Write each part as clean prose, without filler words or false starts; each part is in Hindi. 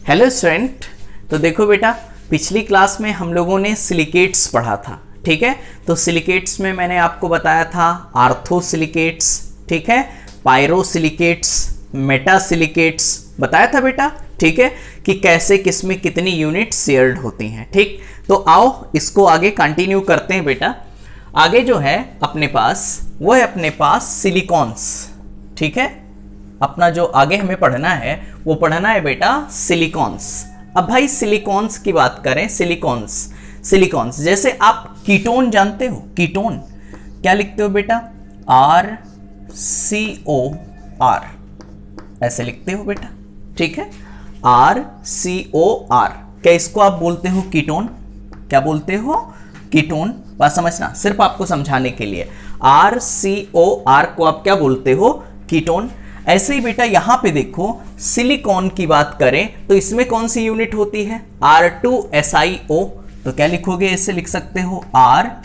Hello student. तो देखो बेटा, पिछली क्लास में हम लोगों ने सिलिकेट्स पढ़ा था, ठीक है। तो सिलिकेट्स में मैंने आपको बताया था आर्थोसिलिकेट्स, ठीक है, पायरोसिलिकेट्स, मेटासिलिकेट्स बताया था बेटा, ठीक है, कि कैसे किसमें कितनी यूनिट शेयर्ड होती हैं, ठीक। तो आओ इसको आगे कंटिन्यू करते हैं बेटा। आगे जो है अपने पास वो है अपने पास सिलिकॉन्स, ठीक है। अपना जो आगे हमें पढ़ना है वो पढ़ना है बेटा सिलिकॉन्स। अब भाई सिलिकॉन्स की बात करें, सिलिकॉन्स जैसे आप कीटोन जानते हो, कीटोन क्या लिखते हो बेटा, RCOR ऐसे लिखते हो बेटा, ठीक है, RCOR। क्या इसको आप बोलते हो कीटोन? क्या बोलते हो? कीटोन। बात समझना, सिर्फ आपको समझाने के लिए, RCOR को आप क्या बोलते हो? कीटोन। ऐसे ही बेटा यहां पे देखो सिलिकॉन की बात करें तो इसमें कौन सी यूनिट होती है? R2SiO। तो क्या लिखोगे? ऐसे लिख सकते हो RSiR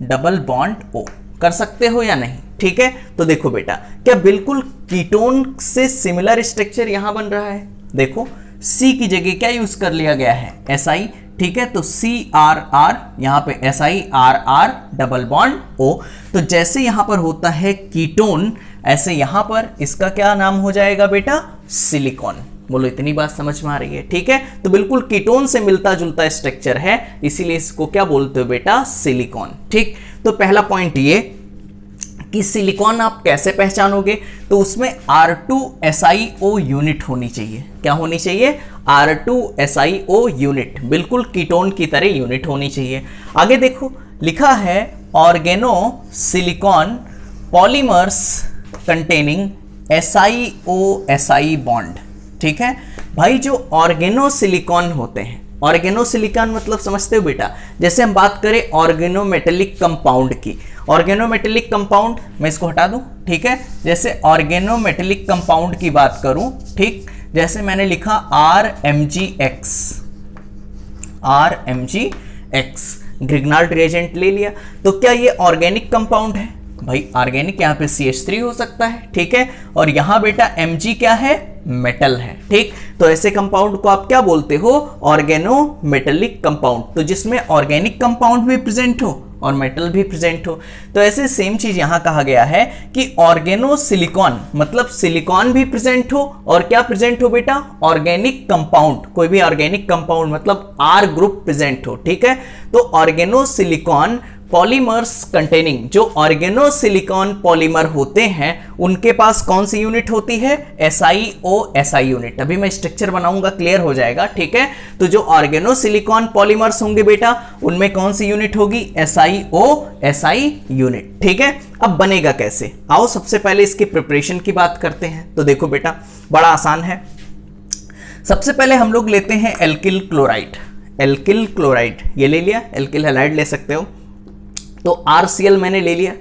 डबल बॉन्ड O। कर सकते हो या नहीं? ठीक है। तो देखो बेटा, क्या बिल्कुल कीटोन से सिमिलर स्ट्रक्चर यहां बन रहा है? देखो C की जगह क्या यूज कर लिया गया है? Si, ठीक है। तो CRR यहां पे SiRR डबल बॉन्ड O। तो जैसे यहां पर होता है कीटोन, ऐसे यहां पर इसका क्या नाम हो जाएगा बेटा? सिलिकॉन। बोलो इतनी बात समझ में आ रही है? ठीक है। तो बिल्कुल कीटोन से मिलता जुलता स्ट्रक्चर है, इसीलिए इसको क्या बोलते हो बेटा? सिलिकॉन। ठीक। तो पहला पॉइंट ये कि सिलिकॉन आप कैसे पहचानोगे? तो उसमें R2SiO यूनिट होनी चाहिए। क्या होनी चाहिए? R2SiO यूनिट, बिल्कुल कीटोन की तरह यूनिट होनी चाहिए। आगे देखो लिखा है organo silicon polymers containing SiO-Si bond, ठीक है। भाई जो ऑर्गेनो सिलिकॉन होते हैं, ऑर्गेनो सिलिकॉन मतलब समझते हो बेटा? जैसे हम बात करें ऑर्गेनोमेटेलिक कंपाउंड की, ऑर्गेनोमेटेलिक कंपाउंड मैं इसको हटा दूं, ठीक है। जैसे ऑर्गेनोमेटेलिक कंपाउंड की बात करूं, ठीक, जैसे मैंने लिखा RMgX ग्रिग्नाल्ड रिएजेंट ले लिया, तो क्या ये ऑर्गेनिक कंपाउंड है? भाई ऑर्गेनिक यहाँ पे CH3 हो सकता है, ठीक है। और यहां बेटा Mg क्या है? मेटल है, ठीक। तो ऐसे कंपाउंड को आप क्या बोलते हो? Organometallic compound. तो जिसमें ऑर्गेनिक कंपाउंड भी प्रेजेंट हो और मेटल भी प्रेजेंट हो। तो ऐसे सेम चीज यहां कहा गया है कि ऑर्गेनो सिलिकॉन मतलब सिलिकॉन भी प्रेजेंट हो और क्या प्रेजेंट हो बेटा? ऑर्गेनिक कंपाउंड, कोई भी ऑर्गेनिक कंपाउंड मतलब R ग्रुप प्रेजेंट हो, ठीक है। तो ऑर्गेनो सिलिकॉन पॉलीमर्स कंटेनिंग, जो ऑर्गेनो सिलिकॉन पॉलीमर होते हैं उनके पास कौन सी यूनिट होती है? SiO-Si unit. अभी मैं स्ट्रक्चर बनाऊंगा, क्लियर हो जाएगा, ठीक है। तो जो ऑर्गेनो सिलिकॉन पॉलीमर्स होंगे बेटा, उनमें कौन सी यूनिट होगी? SiO-Si यूनिट, ठीक है। अब बनेगा कैसे? आओ सबसे पहले इसकी प्रिपरेशन की बात करते हैं। तो देखो बेटा बड़ा आसान है। सबसे पहले हम लोग लेते हैं एल्किल क्लोराइड। एल्किल क्लोराइड ये ले लिया, एल्किल हैलाइड ले सकते हो। तो RCl मैंने ले लिया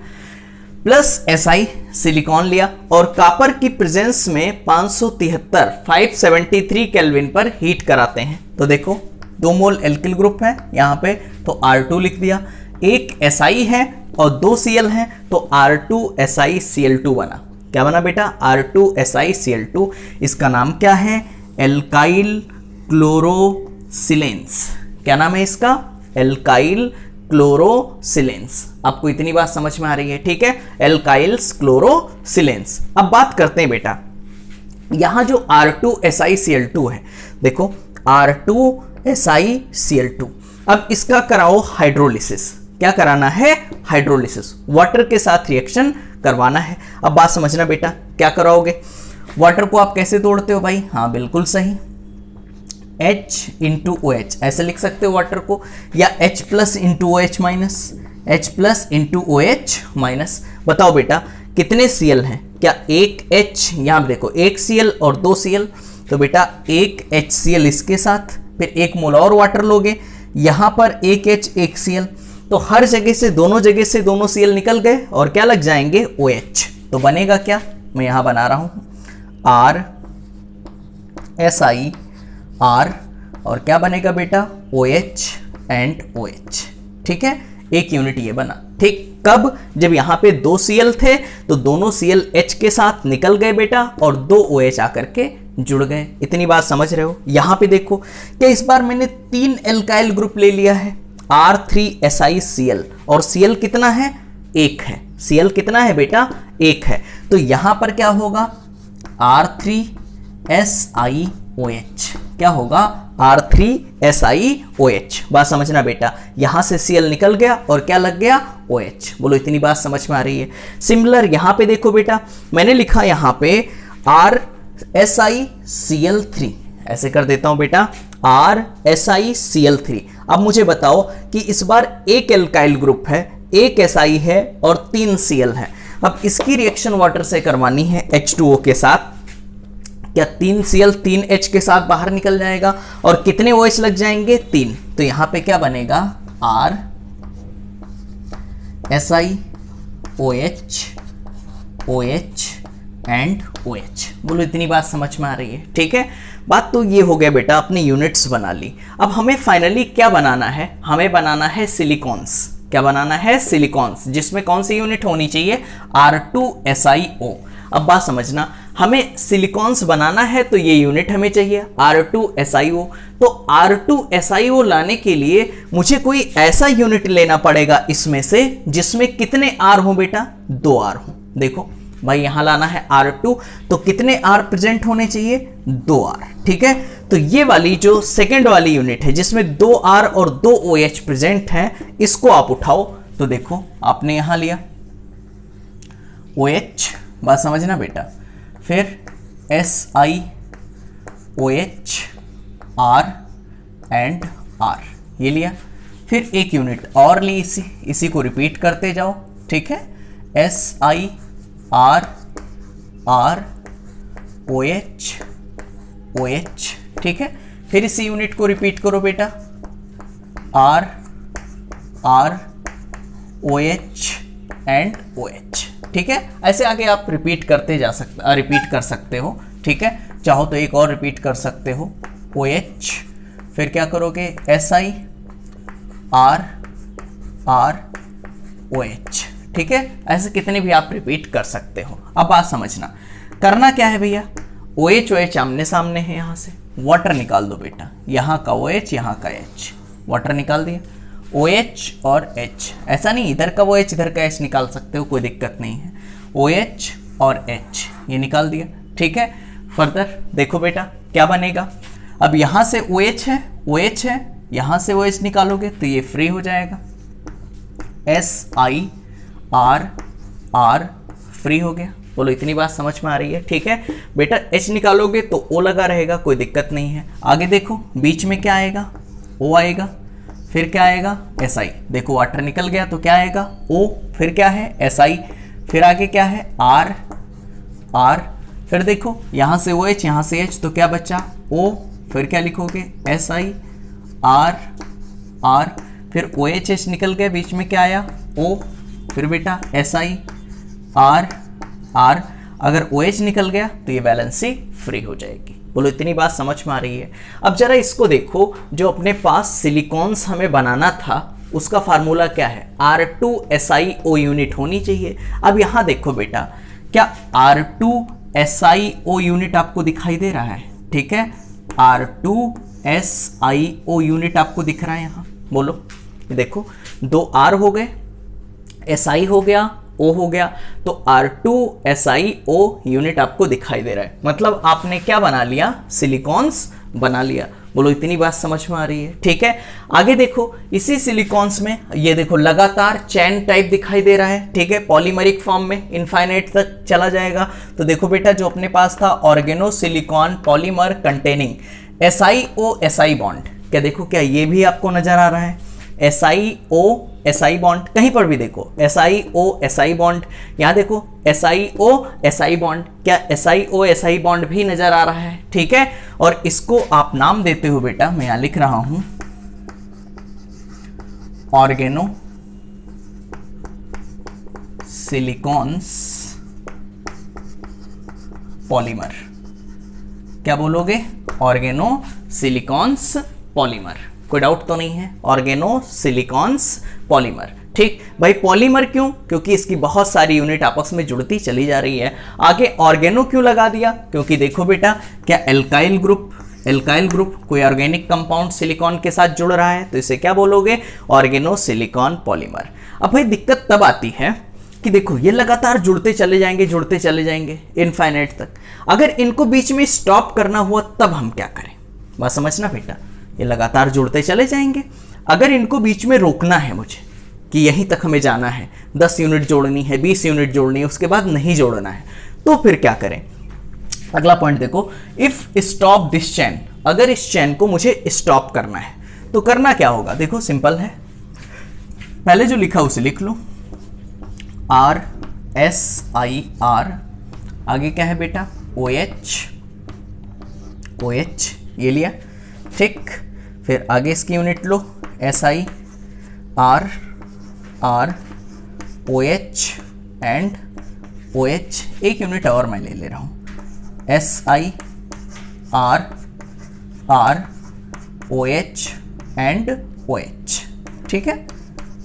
प्लस Si सिलिकॉन लिया और कॉपर की प्रेजेंस में 573 केल्विन पर हीट कराते हैं। तो देखो 2 मोल एल्किल ग्रुप है यहाँ पे, तो R2 लिख दिया, एक Si है और 2 Cl है, तो R2SiCl2 बना। क्या बना बेटा? R2SiCl2। इसका नाम क्या है? एल्काइल क्लोरोसिलेंस। क्या नाम है इसका? एल्काइल क्लोरोसिलेंस। आपको इतनी बात समझ में आ रही है? ठीक है, एल्काइल्स क्लोरोसिलेंस। अब बात करते हैं बेटा, यहां जो R2SiCl2 है, देखो R2SiCl2, अब इसका कराओ हाइड्रोलिसिस। क्या कराना है? हाइड्रोलिसिस, वाटर के साथ रिएक्शन करवाना है। अब बात समझना बेटा, क्या कराओगे? वाटर को आप कैसे तोड़ते हो भाई? हाँ बिल्कुल सही, H इंटू OH ऐसे लिख सकते हो वाटर को, या H plus into OH minus, H plus into OH minus. बताओ बेटा कितने Cl हैं? क्या एक H, यहाँ देखो एक Cl और 2 Cl, तो बेटा एक HCl इसके साथ, फिर 1 मोल और वाटर लोगे, यहाँ पर एक H एक Cl, तो हर जगह से दोनों Cl निकल गए और क्या लग जाएंगे? OH। तो बनेगा क्या? मैं यहाँ बना रहा हूँ RSiR, और क्या बनेगा बेटा? OH एंड OH, ठीक है। एक यूनिट ये बना। ठीक, कब? जब यहाँ पे 2 Cl थे तो दोनों Cl H के साथ निकल गए बेटा और 2 OH आकर के जुड़ गए। इतनी बात समझ रहे हो? यहाँ पे देखो क्या इस बार मैंने 3 एल्काइल ग्रुप ले लिया है, R3SiCl, और Cl कितना है? 1 है। Cl कितना है बेटा? 1 है। तो यहां पर क्या होगा? R3SiOH। क्या होगा? R3SiOH। बात समझना बेटा, यहां से Cl निकल गया और क्या लग गया? OH। बोलो इतनी बात समझ में आ रही है? सिमिलर यहां पे देखो बेटा, मैंने लिखा यहां पे RSiCl3, ऐसे कर देता हूं बेटा, RSiCl3। अब मुझे बताओ कि इस बार एक एल्काइल ग्रुप है, एक Si है और 3 Cl है। अब इसकी रिएक्शन वाटर से करवानी है H2O के साथ। क्या 3 Cl 3 H के साथ बाहर निकल जाएगा और कितने OH लग जाएंगे? 3। तो यहां पे क्या बनेगा? RSiOH, OH and OH। बोलो इतनी बात समझ में आ रही है? ठीक है, बात तो ये हो गया बेटा, अपनी यूनिट्स बना ली। अब हमें फाइनली क्या बनाना है? हमें बनाना है सिलिकॉन्स। क्या बनाना है? सिलिकॉन्स, जिसमें कौन सी यूनिट होनी चाहिए? R2SiO। अब बात समझना, हमें सिलिकॉन्स बनाना है तो ये यूनिट हमें चाहिए R2SiO। तो R2SiO लाने के लिए मुझे कोई ऐसा यूनिट लेना पड़ेगा इसमें से जिसमें कितने R हो बेटा? 2 R हो। देखो भाई यहां लाना है R2, तो कितने R प्रेजेंट होने चाहिए? 2 R। ठीक है, तो ये वाली जो सेकंड वाली यूनिट है जिसमें 2 R और 2 OH प्रेजेंट है, इसको आप उठाओ। तो देखो आपने यहां लिया OH, बात समझना बेटा, फिर SiOH, R एंड R, ये लिया। फिर एक यूनिट और ली, इसी को रिपीट करते जाओ। ठीक है, SiR, R, OH, OH। ठीक है, फिर इसी यूनिट को रिपीट करो बेटा, R, R, OH and OH। ठीक है, ऐसे आगे आप रिपीट करते जा सकते, रिपीट कर सकते हो। ठीक है, चाहो तो एक और रिपीट कर सकते हो, OH, फिर क्या करोगे? SI, R, R, OH। ठीक है, ऐसे कितने भी आप रिपीट कर सकते हो। अब बात समझना, करना क्या है भैया? OH OH आमने सामने है, यहां से वाटर निकाल दो बेटा, यहां का OH यहां का H, वाटर निकाल दिया। OH और H, ऐसा नहीं इधर का OH इधर का H निकाल सकते हो, कोई दिक्कत नहीं है। OH और H ये निकाल दिया। ठीक है, फर्दर देखो बेटा क्या बनेगा। अब यहां से OH है, OH है, यहां से OH निकालोगे तो ये फ्री हो जाएगा, SiR, R फ्री हो गया। बोलो इतनी बात समझ में आ रही है? ठीक है बेटा, H निकालोगे तो O लगा रहेगा, कोई दिक्कत नहीं है। आगे देखो बीच में क्या आएगा? O आएगा, फिर क्या आएगा? SI। देखो वाटर निकल गया तो क्या आएगा? O, फिर क्या है? SI, फिर आगे क्या है? R, R, फिर देखो यहां से OH यहां से H, तो क्या बचा? O, फिर क्या लिखोगे? SI, R, R, फिर OH निकल गया, बीच में क्या आया? O, फिर बेटा SI, R, R, अगर OH निकल गया तो ये वैलेंसी फ्री हो जाएगी। बोलो इतनी बात समझ में आ रही है? अब जरा इसको देखो, जो अपने पास सिलिकॉन्स हमें बनाना था उसका फार्मूला क्या है? R2SiO यूनिट होनी चाहिए। अब यहां देखो बेटा, क्या R2SiO यूनिट आपको दिखाई दे रहा है? ठीक है, R2SiO यूनिट आपको दिख रहा है यहां? बोलो, देखो 2 R हो गए, SI हो गया, O हो गया, तो R2SiO यूनिट आपको दिखाई दे रहा है। मतलब आपने क्या बना लिया? सिलिकॉन्स बना लिया। बोलो इतनी बात समझ में आ रही है? ठीक है, आगे देखो इसी सिलिकॉन्स में ये देखो लगातार चैन टाइप दिखाई दे रहा है। ठीक है, पॉलीमरिक फॉर्म में इनफाइनाइट तक चला जाएगा। तो देखो बेटा, जो अपने पास था organo silicon polymer containing SiO SI bond, क्या देखो क्या ये भी आपको नजर आ रहा है? SiO SI बॉन्ड, कहीं पर भी देखो SiO SI बॉन्ड, यहाँ देखो SiO SI बॉन्ड, क्या SiO SI बॉन्ड भी नजर आ रहा है? ठीक है, और इसको आप नाम देते हो बेटा, मैं यहां लिख रहा हूं ऑर्गेनो सिलिकॉन्स पॉलीमर। क्या बोलोगे? Organo silicones polymer. कोई डाउट तो नहीं है? Organo silicones polymer. ठीक भाई, पॉलीमर क्यों? क्योंकि इसकी बहुत सारी यूनिट आपस में जुड़ती चली जा रही है। आगे ऑर्गेनो क्यों लगा दिया? क्योंकि देखो बेटा, क्या एल्काइल ग्रुप कोई ऑर्गेनिक कंपाउंड सिलिकॉन के साथ जुड़ रहा है, तो इसे क्या बोलोगे? Organo silicon polymer. अब भाई दिक्कत तब आती है कि देखो ये लगातार जुड़ते चले जाएंगे इनफाइनाइट तक। अगर इनको बीच में स्टॉप करना हुआ तब हम क्या करें? बात समझना बेटा, ये लगातार जुड़ते चले जाएंगे, अगर इनको बीच में रोकना है मुझे कि यहीं तक हमें जाना है, 10 यूनिट जोड़नी है, 20 यूनिट जोड़नी है, उसके बाद नहीं जोड़ना है, तो फिर क्या करें? अगला पॉइंट देखो, इफ स्टॉप दिस चेन, अगर इस चेन को मुझे स्टॉप करना है तो करना क्या होगा? देखो सिंपल है, पहले जो लिखा उसे लिख लो, RSIR, आगे क्या है बेटा? OH ये लिया, ठीक। फिर आगे इसकी unit low, SIR, OH and OH, एक यूनिट और मैं ले रहा हूँ, SIR, OH एंड OH, ठीक है,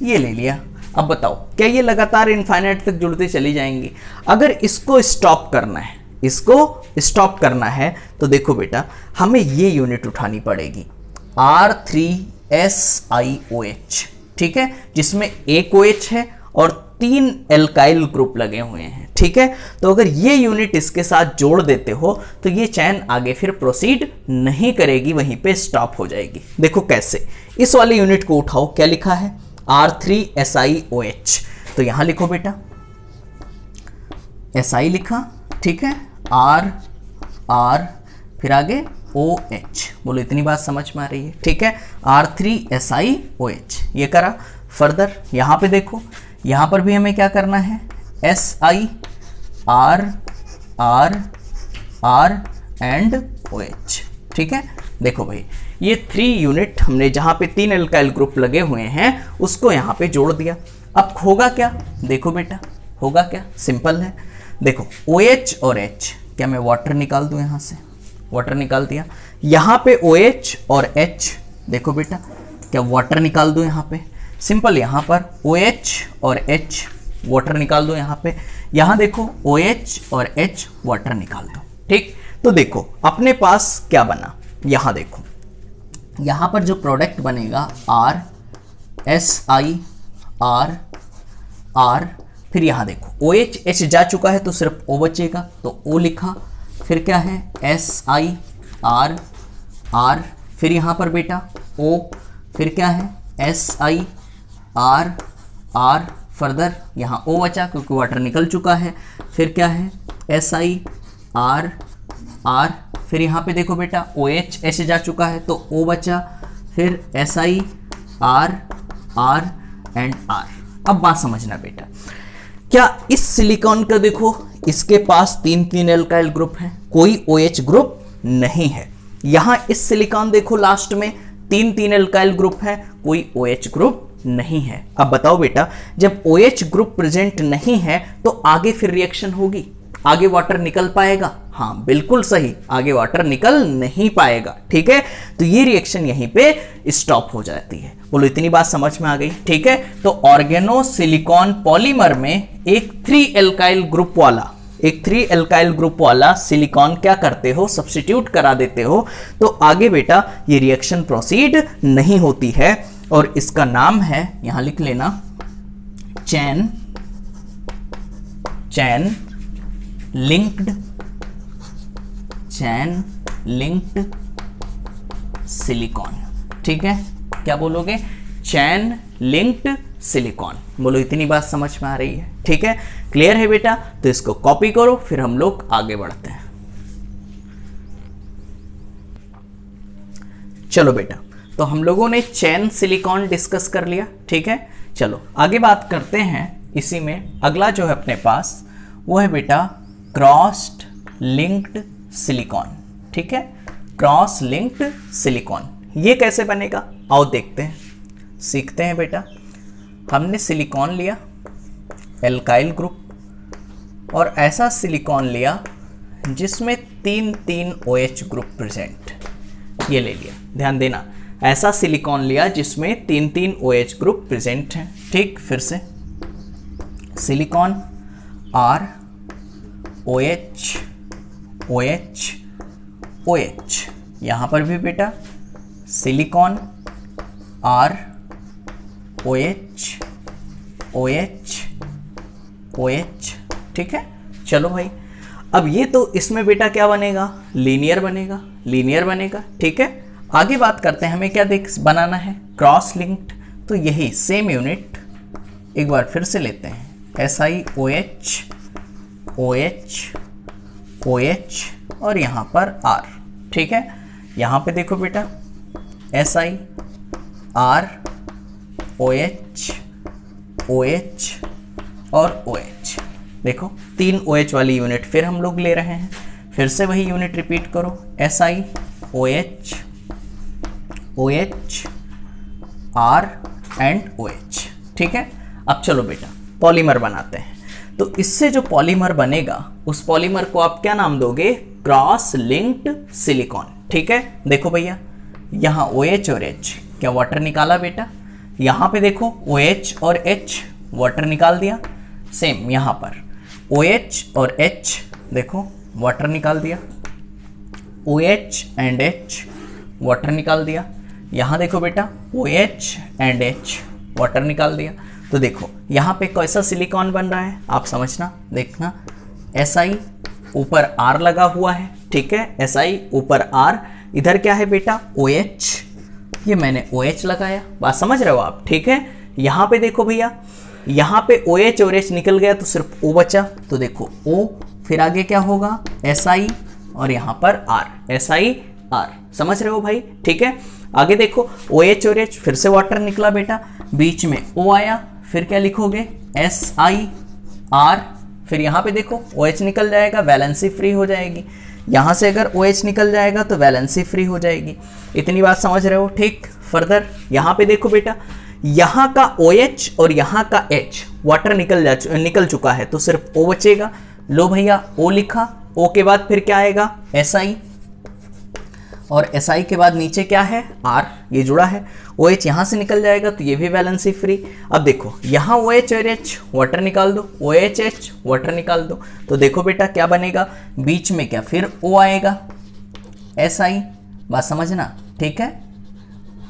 ये ले लिया। अब बताओ क्या ये लगातार इनफाइनाइट तक जुड़ते चली जाएंगी? अगर इसको स्टॉप करना है, तो देखो बेटा, हमें ये यूनिट उठानी पड़ेगी, R3SiOH, ठीक है, जिसमें एक OH है और 3 एल्काइल ग्रुप लगे हुए हैं, ठीक है। तो अगर ये यूनिट इसके साथ जोड़ देते हो तो ये चैन आगे फिर प्रोसीड नहीं करेगी, वहीं पे स्टॉप हो जाएगी। देखो कैसे, इस वाले यूनिट को उठाओ, क्या लिखा है? R3SiOH, तो यहां लिखो बेटा, SI लिखा, ठीक है, R, फिर आगे OH, बोलो इतनी बात समझ में आ रही है? ठीक है, R3SiOH, ये करा। फर्दर यहां पे देखो, यहां पर भी हमें क्या करना है? SI, R एंड OH, ठीक है। देखो भाई, ये 3 यूनिट हमने जहां पे 3 एल्काइल ग्रुप लगे हुए हैं उसको यहां पे जोड़ दिया। अब होगा क्या? देखो बेटा, होगा क्या? सिंपल है, देखो OH और H, क्या मैं वाटर निकाल दूं? यहां से वाटर निकाल दिया, यहां पे OH और H, देखो बेटा, क्या वाटर निकाल दूं? यहां पे सिंपल, यहां पर OH और H वाटर निकाल दो, यहां पे, यहां देखो OH और H वाटर निकाल दो, ठीक। तो देखो अपने पास क्या बना, यहां देखो, यहां पर जो प्रोडक्ट बनेगा R, फिर यहां देखो OH H जा चुका है तो सिर्फ O बचेगा, तो O लिखा, फिर क्या है? SIR, फिर यहां पर बेटा O, फिर क्या है? SIR, फर्दर यहाँ O बचा क्योंकि वाटर निकल चुका है, फिर क्या है? SIR, फिर यहाँ पे देखो बेटा OH H जा चुका है तो O बचा, फिर SIR एंड R। अब बात समझना बेटा, क्या इस सिलिकॉन का देखो, इसके पास 3 एल्काइल ग्रुप हैं, कोई OH ग्रुप नहीं है। यहां इस सिलिकॉन देखो लास्ट में 3 एल्काइल ग्रुप है, कोई OH ग्रुप नहीं है। अब बताओ बेटा, जब OH ग्रुप प्रेजेंट नहीं है तो आगे फिर रिएक्शन होगी, आगे वाटर निकल पाएगा? हाँ बिल्कुल सही, आगे वाटर निकल नहीं पाएगा, ठीक है। तो ये रिएक्शन यहीं पे स्टॉप हो जाती है। बोलो इतनी बात समझ में आ गई? ठीक है, तो ऑर्गेनो सिलिकॉन पॉलीमर में एक 3 एल्काइल ग्रुप वाला सिलिकॉन क्या करते हो? सब्स्टिट्यूट करा देते हो, तो आगे बेटा ये रिएक्शन प्रोसीड नहीं होती है और इसका नाम है, यहां लिख लेना, चैन लिंक्ड सिलिकॉन, ठीक है। क्या बोलोगे? चैन लिंक्ड सिलिकॉन। बोलो इतनी बात समझ में आ रही है? ठीक है, क्लियर है बेटा? तो इसको कॉपी करो, फिर हम लोग आगे बढ़ते हैं। चलो बेटा, तो हम लोगों ने चैन सिलिकॉन डिस्कस कर लिया, ठीक है। चलो आगे बात करते हैं। इसी में अगला जो है अपने पास वो है बेटा क्रॉस्ड लिंक्ड सिलिकॉन, ठीक है। क्रॉस लिंक्ड सिलिकॉन ये कैसे बनेगा? आओ देखते हैं, सीखते हैं बेटा। हमने सिलिकॉन लिया एल्काइल ग्रुप और ऐसा सिलिकॉन लिया जिसमें 3 OH ग्रुप प्रेजेंट, ये ले लिया। ध्यान देना, ऐसा सिलिकॉन लिया जिसमें 3 OH ग्रुप प्रेजेंट हैं। ठीक, फिर से silicon R OH OH OH, यहाँ पर भी बेटा silicon R OH OH OH। ठीक है, चलो भाई, अब ये तो इसमें बेटा क्या बनेगा, लीनियर बनेगा, लीनियर बनेगा। ठीक है, आगे बात करते हैं, हमें क्या बनाना है, क्रॉस लिंक्ड। तो यही सेम यूनिट एक बार फिर से लेते हैं, SiOH OH OH और यहाँ पर R। ठीक है, यहाँ पे देखो बेटा Si R OH OH और OH, देखो 3 OH वाली यूनिट फिर हम लोग ले रहे हैं। फिर से वही यूनिट रिपीट करो, SiOH OH R and OH। ठीक है, अब चलो बेटा पॉलीमर बनाते हैं। तो इससे जो पॉलीमर बनेगा उस पॉलीमर को आप क्या नाम दोगे, क्रॉस लिंक्ड सिलिकॉन। ठीक है, देखो भैया यहाँ OH और H, क्या वाटर निकाला बेटा, यहाँ पे देखो OH और H वाटर निकाल दिया। सेम यहाँ पर OH और H देखो वाटर निकाल दिया, OH एंड H वाटर निकाल दिया। यहाँ देखो बेटा OH एंड H वाटर निकाल दिया। तो देखो यहाँ पे कैसा सिलिकॉन बन रहा है आप समझना, देखना Si ऊपर R लगा हुआ है। ठीक है, Si ऊपर R, इधर क्या है बेटा OH, ये मैंने OH लगाया, बात समझ रहे हो आप। ठीक है, यहाँ पे देखो भैया, यहाँ पे OH और H निकल गया तो सिर्फ O बचा। तो देखो O, फिर आगे क्या होगा Si और यहाँ पर R, Si R, समझ रहे हो भाई। ठीक है, आगे देखो OH और H, फिर से वाटर निकला बेटा, बीच में O आया, फिर क्या लिखोगे Si R, फिर यहाँ पे देखो OH निकल जाएगा, वैलेंसी फ्री हो जाएगी। यहाँ से अगर OH निकल जाएगा तो वैलेंसी फ्री हो जाएगी। इतनी बात समझ रहे हो। ठीक, फर्दर यहाँ पे देखो बेटा, यहाँ का OH और यहाँ का H वाटर निकल चुका है तो सिर्फ O बचेगा। लो भैया O लिखा, O के बाद फिर क्या आएगा Si, और Si के बाद नीचे क्या है R, ये जुड़ा है। OH यहाँ से निकल जाएगा तो ये भी वैलेंसी फ्री। अब देखो यहाँ OH और H वाटर निकाल दो, OH H वाटर निकाल दो, तो देखो बेटा क्या बनेगा, बीच में क्या फिर O आएगा Si, बात समझना। ठीक है,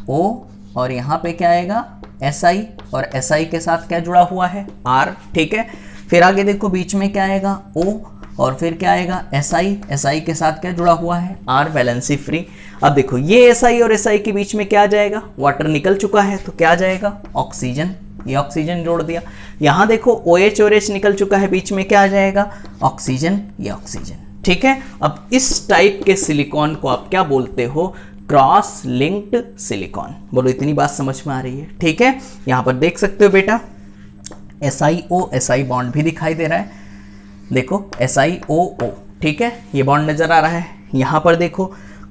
O और यहाँ पे क्या आएगा Si, और Si के साथ क्या जुड़ा हुआ है R। ठीक है, फिर आगे देखो बीच में क्या आएगा O, और फिर क्या आएगा Si के साथ क्या जुड़ा हुआ है R, वैलेंसी फ्री। अब देखो ये Si और Si के बीच में क्या आ जाएगा, वाटर निकल चुका है तो क्या आ जाएगा ऑक्सीजन, ये ऑक्सीजन जोड़ दिया। यहाँ देखो OH और H निकल चुका है, बीच में क्या आ जाएगा ऑक्सीजन, ये ऑक्सीजन। ठीक है, अब इस टाइप के सिलिकॉन को आप क्या बोलते हो, क्रॉस लिंक्ड सिलिकॉन। बोलो इतनी बात समझ में आ रही है। ठीक है, यहाँ पर देख सकते हो बेटा SiO Si बॉन्ड भी दिखाई दे रहा है, देखो SiOO। ठीक है, ये बॉन्ड नजर आ रहा है। यहाँ पर देखो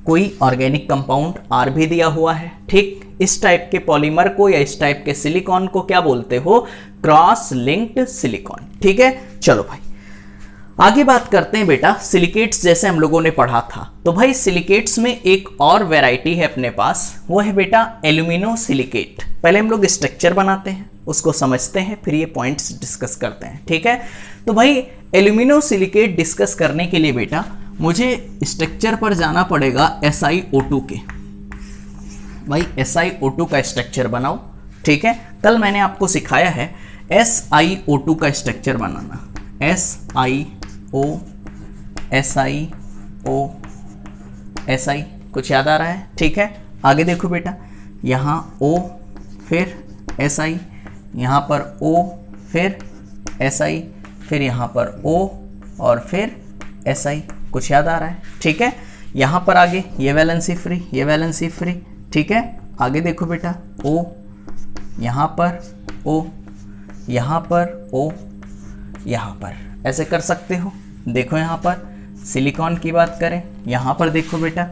कोई ऑर्गेनिक कंपाउंड R भी दिया हुआ है। ठीक, इस टाइप के पॉलीमर को या इस टाइप के सिलिकॉन को क्या बोलते हो, क्रॉस लिंक्ड सिलिकॉन। ठीक है, चलो भाई आगे बात करते हैं बेटा सिलिकेट्स, जैसे हम लोगों ने पढ़ा था। तो भाई सिलिकेट्स में एक और वैरायटी है अपने पास, वो है बेटा एल्यूमिनो सिलिकेट। पहले हम लोग स्ट्रक्चर बनाते हैं, उसको समझते हैं, फिर ये पॉइंट्स डिस्कस करते हैं। ठीक है, तो भाई एल्यूमिनो सिलिकेट डिस्कस करने के लिए बेटा मुझे स्ट्रक्चर पर जाना पड़ेगा SiO2 के। भाई SiO2 का स्ट्रक्चर बनाओ। ठीक है, कल मैंने आपको सिखाया है SiO2 का स्ट्रक्चर बनाना, SiO कुछ याद आ रहा है। ठीक है, आगे देखो बेटा, यहाँ O फिर Si, यहाँ पर O फिर Si, फिर यहाँ पर O और फिर Si, कुछ याद आ रहा है। ठीक है, यहाँ पर आगे ये वैलेंसी फ्री, ये वैलेंसी फ्री। ठीक है, आगे देखो बेटा O, यहाँ पर O, यहाँ पर O, यहाँ पर, ऐसे कर सकते हो। देखो यहाँ पर सिलिकॉन की बात करें, यहाँ पर देखो बेटा,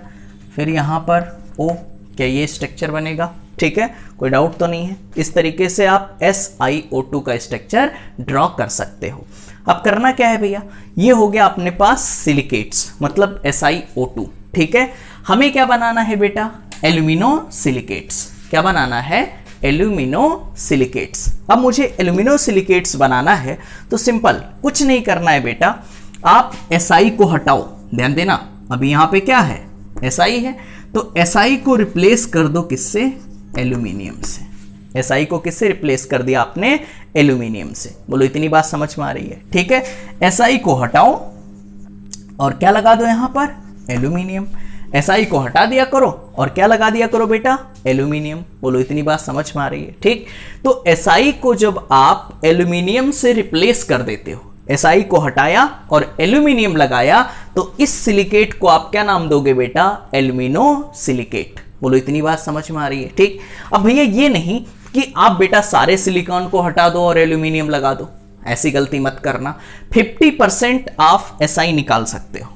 फिर यहाँ पर O, क्या ये स्ट्रक्चर बनेगा। ठीक है, कोई डाउट तो नहीं है। इस तरीके से आप SiO2 का स्ट्रक्चर ड्रॉ कर सकते हो। अब करना क्या है भैया, ये हो गया अपने पास सिलिकेट्स मतलब SiO2। ठीक है, हमें क्या बनाना है बेटा, एल्यूमिनोसिलिकेट्स। क्या बनाना है? एल्यूमिनोसिलिकेट्स। अब मुझे एल्यूमिनोसिलिकेट्स बनाना है तो सिंपल, कुछ नहीं करना है बेटा, आप SI को हटाओ। ध्यान देना, अभी यहां पे क्या है? SI है, तो SI को रिप्लेस कर दो किससे? एल्यूमिनियम से। SI को किससे रिप्लेस कर दिया आपने? एल्यूमिनियम से। बोलो इतनी बात समझ में आ रही है? ठीक है, SI को हटाओ और क्या लगा दो यहां पर? एल्यूमिनियम। SI को हटा दिया करो और क्या लगा दिया करो बेटा? एल्यूमिनियम। बोलो इतनी बात समझ में आ रही है? ठीक, तो SI को जब आप एल्यूमिनियम से रिप्लेस कर देते हो, SI को हटाया और एल्यूमिनियम लगाया, तो इस सिलिकेट को आप क्या नाम दोगे बेटा? एल्यूमिनोसिलिकेट। बोलो इतनी बात समझ में आ रही है? ठीक, अब भैया ये नहीं कि आप बेटा सारे सिलिकॉन को हटा दो और एल्यूमिनियम लगा दो, ऐसी गलती मत करना। 50% आप SI निकाल सकते हो,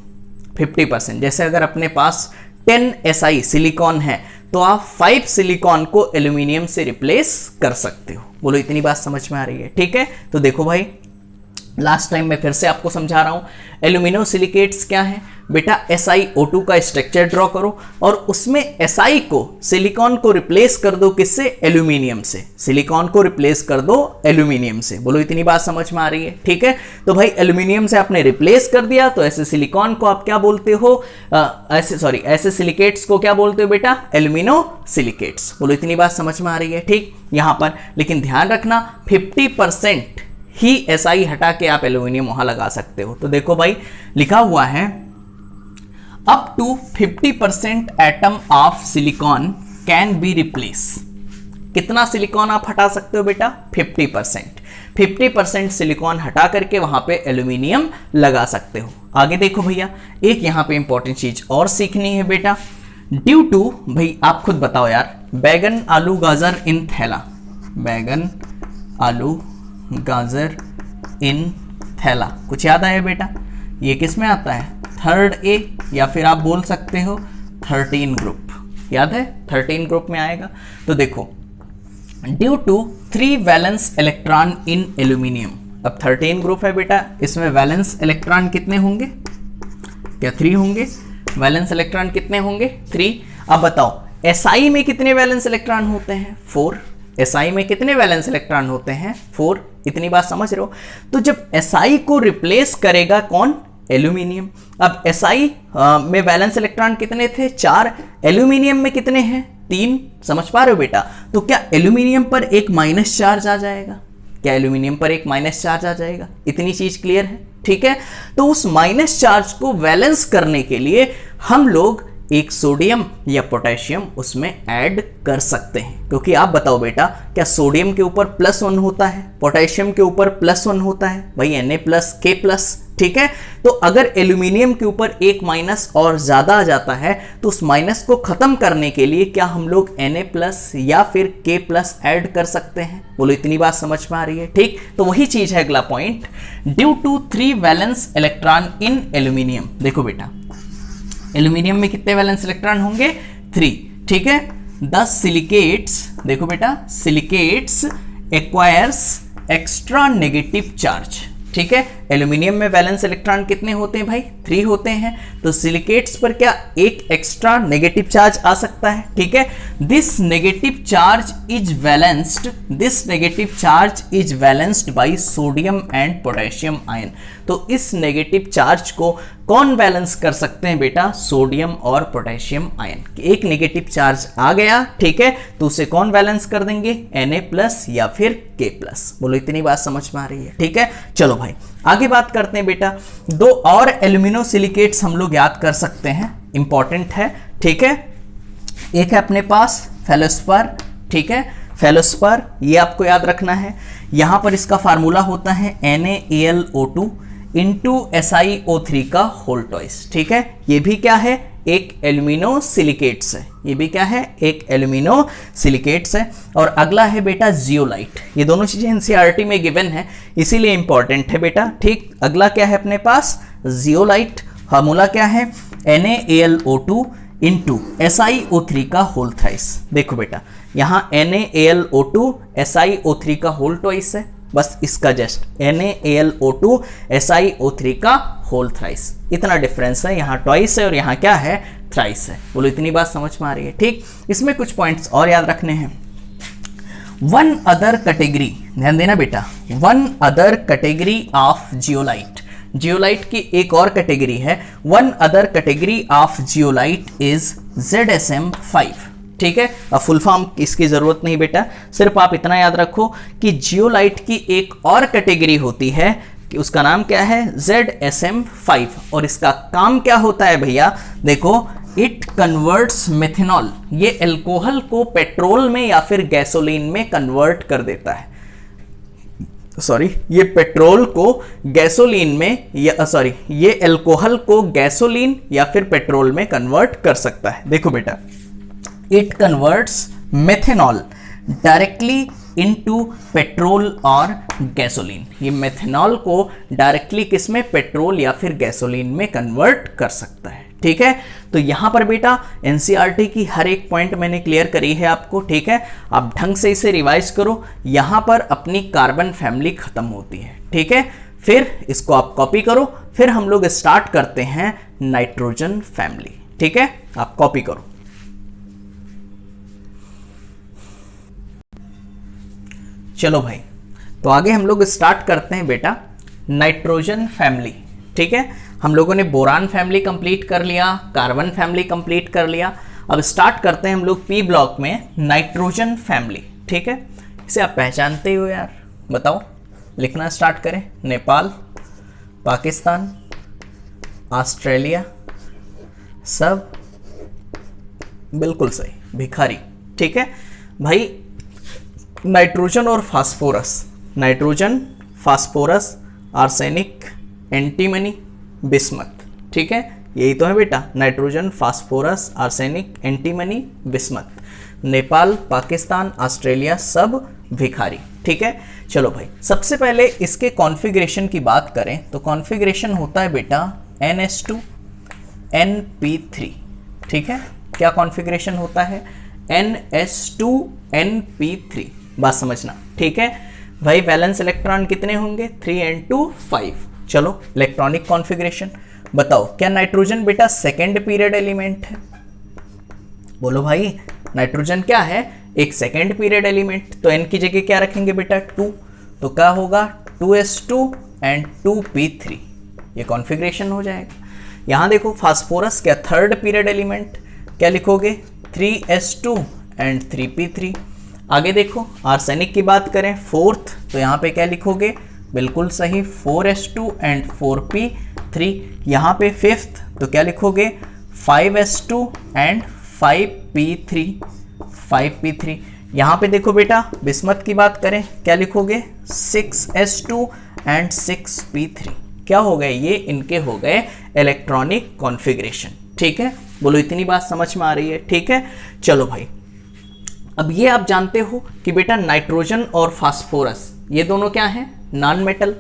50%। जैसे अगर अपने पास 10 SI सिलिकॉन है तो आप 5 सिलिकॉन को एल्यूमिनियम से रिप्लेस कर सकते हो। बोलो इतनी बात समझ में आ रही है? ठीक है, तो देखो भाई, लास्ट टाइम मैं फिर से आपको समझा रहा हूं, एल्यूमिनोसिलिकेट्स क्या है बेटा? SiO2 का स्ट्रक्चर ड्रॉ करो और उसमें Si को, सिलिकॉन को रिप्लेस कर दो किससे? एल्यूमिनियम से। सिलिकॉन को रिप्लेस कर दो एल्यूमिनियम से। बोलो इतनी बात समझ में आ रही है? ठीक है, तो भाई एल्यूमिनियम से आपने रिप्लेस कर दिया, तो ऐसे सिलिकॉन को आप क्या बोलते हो? ऐसे सिलिकेट्स को क्या बोलते हो बेटा? एल्यूमिनोसिलिकेट्स। बोलो इतनी बात समझ में आ रही है? ठीक, यहां पर लेकिन ध्यान रखना 50% ही SI हटा के आप एल्यूमिनियम वहां लगा सकते हो। तो देखो भाई, लिखा हुआ है up to 50% atom of silicon can be replace. कितना सिलिकॉन आप हटा सकते हो बेटा? 50%। 50% सिलिकॉन हटा करके वहां पे एल्यूमिनियम लगा सकते हो। आगे देखो भैया, एक यहां पे इंपॉर्टेंट चीज और सीखनी है बेटा। ड्यू टू, भाई आप खुद बताओ यार, बैगन आलू गाजर इन थैला, बैगन आलू गाजर इन थैला, कुछ याद आया बेटा? ये किस में आता है? 3rd A, या फिर आप बोल सकते हो 13 ग्रुप। याद है? 13 ग्रुप में आएगा। तो देखो, due to 3 valence electron in aluminium. अब 13 ग्रुप है बेटा, इसमें वैलेंस इलेक्ट्रॉन कितने होंगे? क्या 3 होंगे? वैलेंस इलेक्ट्रॉन कितने होंगे? 3। अब बताओ SI में कितने वैलेंस इलेक्ट्रॉन होते हैं? 4। SI में कितने वैलेंस इलेक्ट्रॉन होते हैं? 4। इतनी बात समझ रहे हो? तो जब SI को रिप्लेस करेगा कौन? एल्यूमिनियम। अब SI में वैलेंस इलेक्ट्रॉन कितने थे? 4। एल्यूमिनियम में कितने हैं? 3। समझ पा रहे हो बेटा? तो क्या एल्यूमिनियम पर एक माइनस चार्ज आ जाएगा? क्या एल्यूमिनियम पर एक माइनस चार्ज आ जाएगा? इतनी चीज क्लियर है? ठीक है, तो उस माइनस चार्ज को बैलेंस करने के लिए हम लोग एक सोडियम या पोटेशियम उसमें ऐड कर सकते हैं। क्योंकि आप बताओ बेटा, क्या सोडियम के ऊपर +1 होता है, पोटेशियम के ऊपर +1 होता है? भाई Na+K+। ठीक है, तो अगर एल्यूमिनियम के ऊपर एक माइनस और ज्यादा आ जाता है तो उस माइनस को खत्म करने के लिए क्या हम लोग Na+ या फिर K+ ऐड कर सकते हैं? बोलो इतनी बात समझ में आ रही है? ठीक, तो वही चीज है अगला point, due to 3 valence electron in aluminium. देखो बेटा, एल्यूमिनियम में कितने वैलेंस इलेक्ट्रॉन होंगे? 3। ठीक है, द सिलिकेट्स, देखो बेटा, silicates acquires extra negative charge. ठीक है, एल्यूमिनियम में वैलेंस इलेक्ट्रॉन कितने होते हैं भाई? 3 होते हैं। तो सिलिकेट्स पर क्या एक एक्स्ट्रा नेगेटिव चार्ज आ सकता है? ठीक है, this negative charge is balanced, this negative charge is balanced bye sodium and potassium ion. तो इस नेगेटिव चार्ज को कौन बैलेंस कर सकते हैं बेटा? सोडियम और पोटेशियम आयन। एक नेगेटिव चार्ज आ गया, ठीक है, तो उसे कौन बैलेंस कर देंगे? Na+ या फिर K+। बोलो इतनी बात समझ में आ रही है? ठीक है, चलो भाई आगे बात करते हैं बेटा। 2 और एल्यूमिनोसिलिकेट्स हम लोग याद कर सकते हैं, इंपॉर्टेंट है। ठीक है, एक है अपने पास फेलोस्पर। ठीक है, फेलोस्पर ये आपको याद रखना है। यहां पर इसका फार्मूला होता है NaAlO2 इंटू SiO3 का होल ट्वाइस। ठीक है, ये भी क्या है? एक एल्यूमिनोसिलिकेट्स है। ये भी क्या है? एक एल्यूमिनोसिलिकेट्स है। और अगला है बेटा जियोलाइट। ये दोनों चीजें NCERT में गिवन है, इसीलिए इंपॉर्टेंट है बेटा। ठीक, अगला क्या है अपने पास? जियोलाइट। फार्मूला क्या है? NaAlO2 इंटू SiO3 का होल थ्राइस। देखो बेटा, यहाँ NaAlO2 SiO3 का होल ट्वाइस है, बस इसका जस्ट NaAlO2 SiO3 का होल थ्राइस, इतना डिफरेंस है। यहाँ ट्वाइस है और यहाँ क्या है? थ्राइस है। बोलो इतनी बात समझ में आ रही है? ठीक, इसमें कुछ पॉइंट्स और याद रखने हैं। वन अदर कैटेगरी, ध्यान देना बेटा, one other category of zeolite, zeolite की एक और कैटेगरी है, one other category of zeolite is ZSM5। ठीक है, अब फुल फॉर्म इसकी जरूरत नहीं बेटा, सिर्फ आप इतना याद रखो कि जियोलाइट की एक और कैटेगरी होती है कि उसका नाम क्या है, ZSM5, और इसका काम क्या होता है भैया, देखो, इट कन्वर्ट्स मेथनॉल, ये एल्कोहल को पेट्रोल में या फिर गैसोलीन में कन्वर्ट कर देता है। सॉरी, ये पेट्रोल को गैसोलीन में या सॉरी ये एल्कोहल को गैसोलीन या फिर पेट्रोल में कन्वर्ट कर सकता है। देखो बेटा, it converts methanol directly into petrol और गैसोलीन, ये मेथनॉल को डायरेक्टली किसमें, पेट्रोल या फिर गैसोलीन में कन्वर्ट कर सकता है। ठीक है, तो यहां पर बेटा एनसीईआरटी की हर एक पॉइंट मैंने क्लियर करी है आपको। ठीक है, आप ढंग से इसे रिवाइज करो। यहां पर अपनी कार्बन फैमिली खत्म होती है। ठीक है, फिर इसको आप कॉपी करो, फिर हम लोग स्टार्ट करते हैं नाइट्रोजन फैमिली। ठीक है, आप कॉपी करो। चलो भाई, तो आगे हम लोग स्टार्ट करते हैं बेटा नाइट्रोजन फैमिली। ठीक है, हम लोगों ने बोरान फैमिली कंप्लीट कर लिया, कार्बन फैमिली कंप्लीट कर लिया। अब स्टार्ट करते हैं हम लोग पी ब्लॉक में नाइट्रोजन फैमिली। ठीक है, इसे आप पहचानते हो यार, बताओ, लिखना स्टार्ट करें। नेपाल, पाकिस्तान, ऑस्ट्रेलिया, सब बिल्कुल सही, भिखारी। ठीक है भाई, नाइट्रोजन और phosphorus, nitrogen, phosphorus, arsenic, antimony, bismuth. ठीक है, यही तो है बेटा, nitrogen, phosphorus, arsenic, antimony, bismuth. Nepal, Pakistan, Australia, सब भिखारी। ठीक है, चलो भाई, सबसे पहले इसके कॉन्फ़िगरेशन की बात करें तो कॉन्फ़िगरेशन होता है बेटा NH2 NP3। ठीक है, क्या कॉन्फ़िगरेशन होता है, NH2 NP3, बात समझना। ठीक है भाई, वैलेंस इलेक्ट्रॉन कितने होंगे, 3n2 5। चलो, इलेक्ट्रॉनिक कॉन्फ़िगरेशन बताओ, क्या नाइट्रोजन बेटा सेकेंड पीरियड एलिमेंट है? बोलो भाई, नाइट्रोजन क्या है, एक सेकेंड पीरियड एलिमेंट, तो n की जगह क्या रखेंगे बेटा, 2, तो क्या होगा 2s2 एंड 2p3, ये कॉन्फ़िगरेशन हो जाएगा। यहां देखो फास्फोरस क्या थर्ड पीरियड एलिमेंट, क्या लिखोगे 3s2 एंड 3p3। आगे देखो आर्सेनिक की बात करें फोर्थ, तो यहाँ पे क्या लिखोगे, बिल्कुल सही 4s2 एंड 4p3। यहाँ पे फिफ्थ, तो क्या लिखोगे 5s2 एंड 5p3। यहाँ पे देखो बेटा बिस्मथ की बात करें, क्या लिखोगे 6s2 एंड 6p3। क्या हो गए ये, इनके हो गए इलेक्ट्रॉनिक कॉन्फ़िगरेशन। ठीक है, बोलो इतनी बात समझ में आ रही है? ठीक है, चलो भाई, अब ये आप जानते हो कि बेटा नाइट्रोजन और फास्फोरस ये दोनों क्या हैं, नॉन मेटल।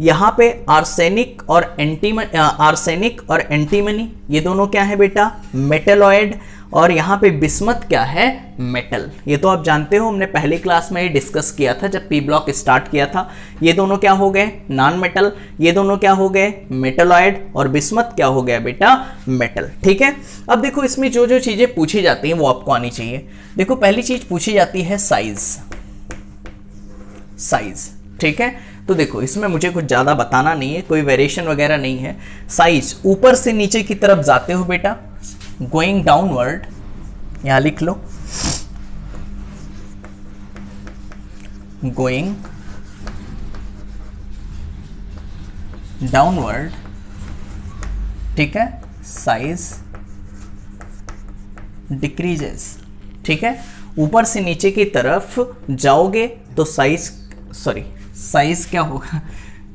यहाँ पे आर्सेनिक और एंटीमनी ये दोनों क्या है बेटा, मेटलॉइड। और यहाँ पे बिस्मथ क्या है, मेटल। ये तो आप जानते हो, हमने पहली क्लास में ये डिस्कस किया था जब पी ब्लॉक स्टार्ट किया था। ये दोनों क्या हो गए, नॉन मेटल। ये दोनों क्या हो गए, मेटलॉइड। और बिस्मथ क्या हो गया बेटा, मेटल। ठीक है, अब देखो इसमें जो जो चीजें पूछी जाती हैं वो आपको आनी चाहिए। देखो पहली चीज पूछी जाती है साइज। ठीक है, तो देखो इसमें मुझे कुछ ज्यादा बताना नहीं है, कोई वेरिएशन वगैरह नहीं है। साइज ऊपर से नीचे की तरफ जाते हो बेटा, गोइंग डाउनवर्ड, यहां लिख लो गोइंग डाउनवर्ड। ठीक है, साइज डिक्रीजेस। ठीक है, ऊपर से नीचे की तरफ जाओगे तो साइज क्या होगा,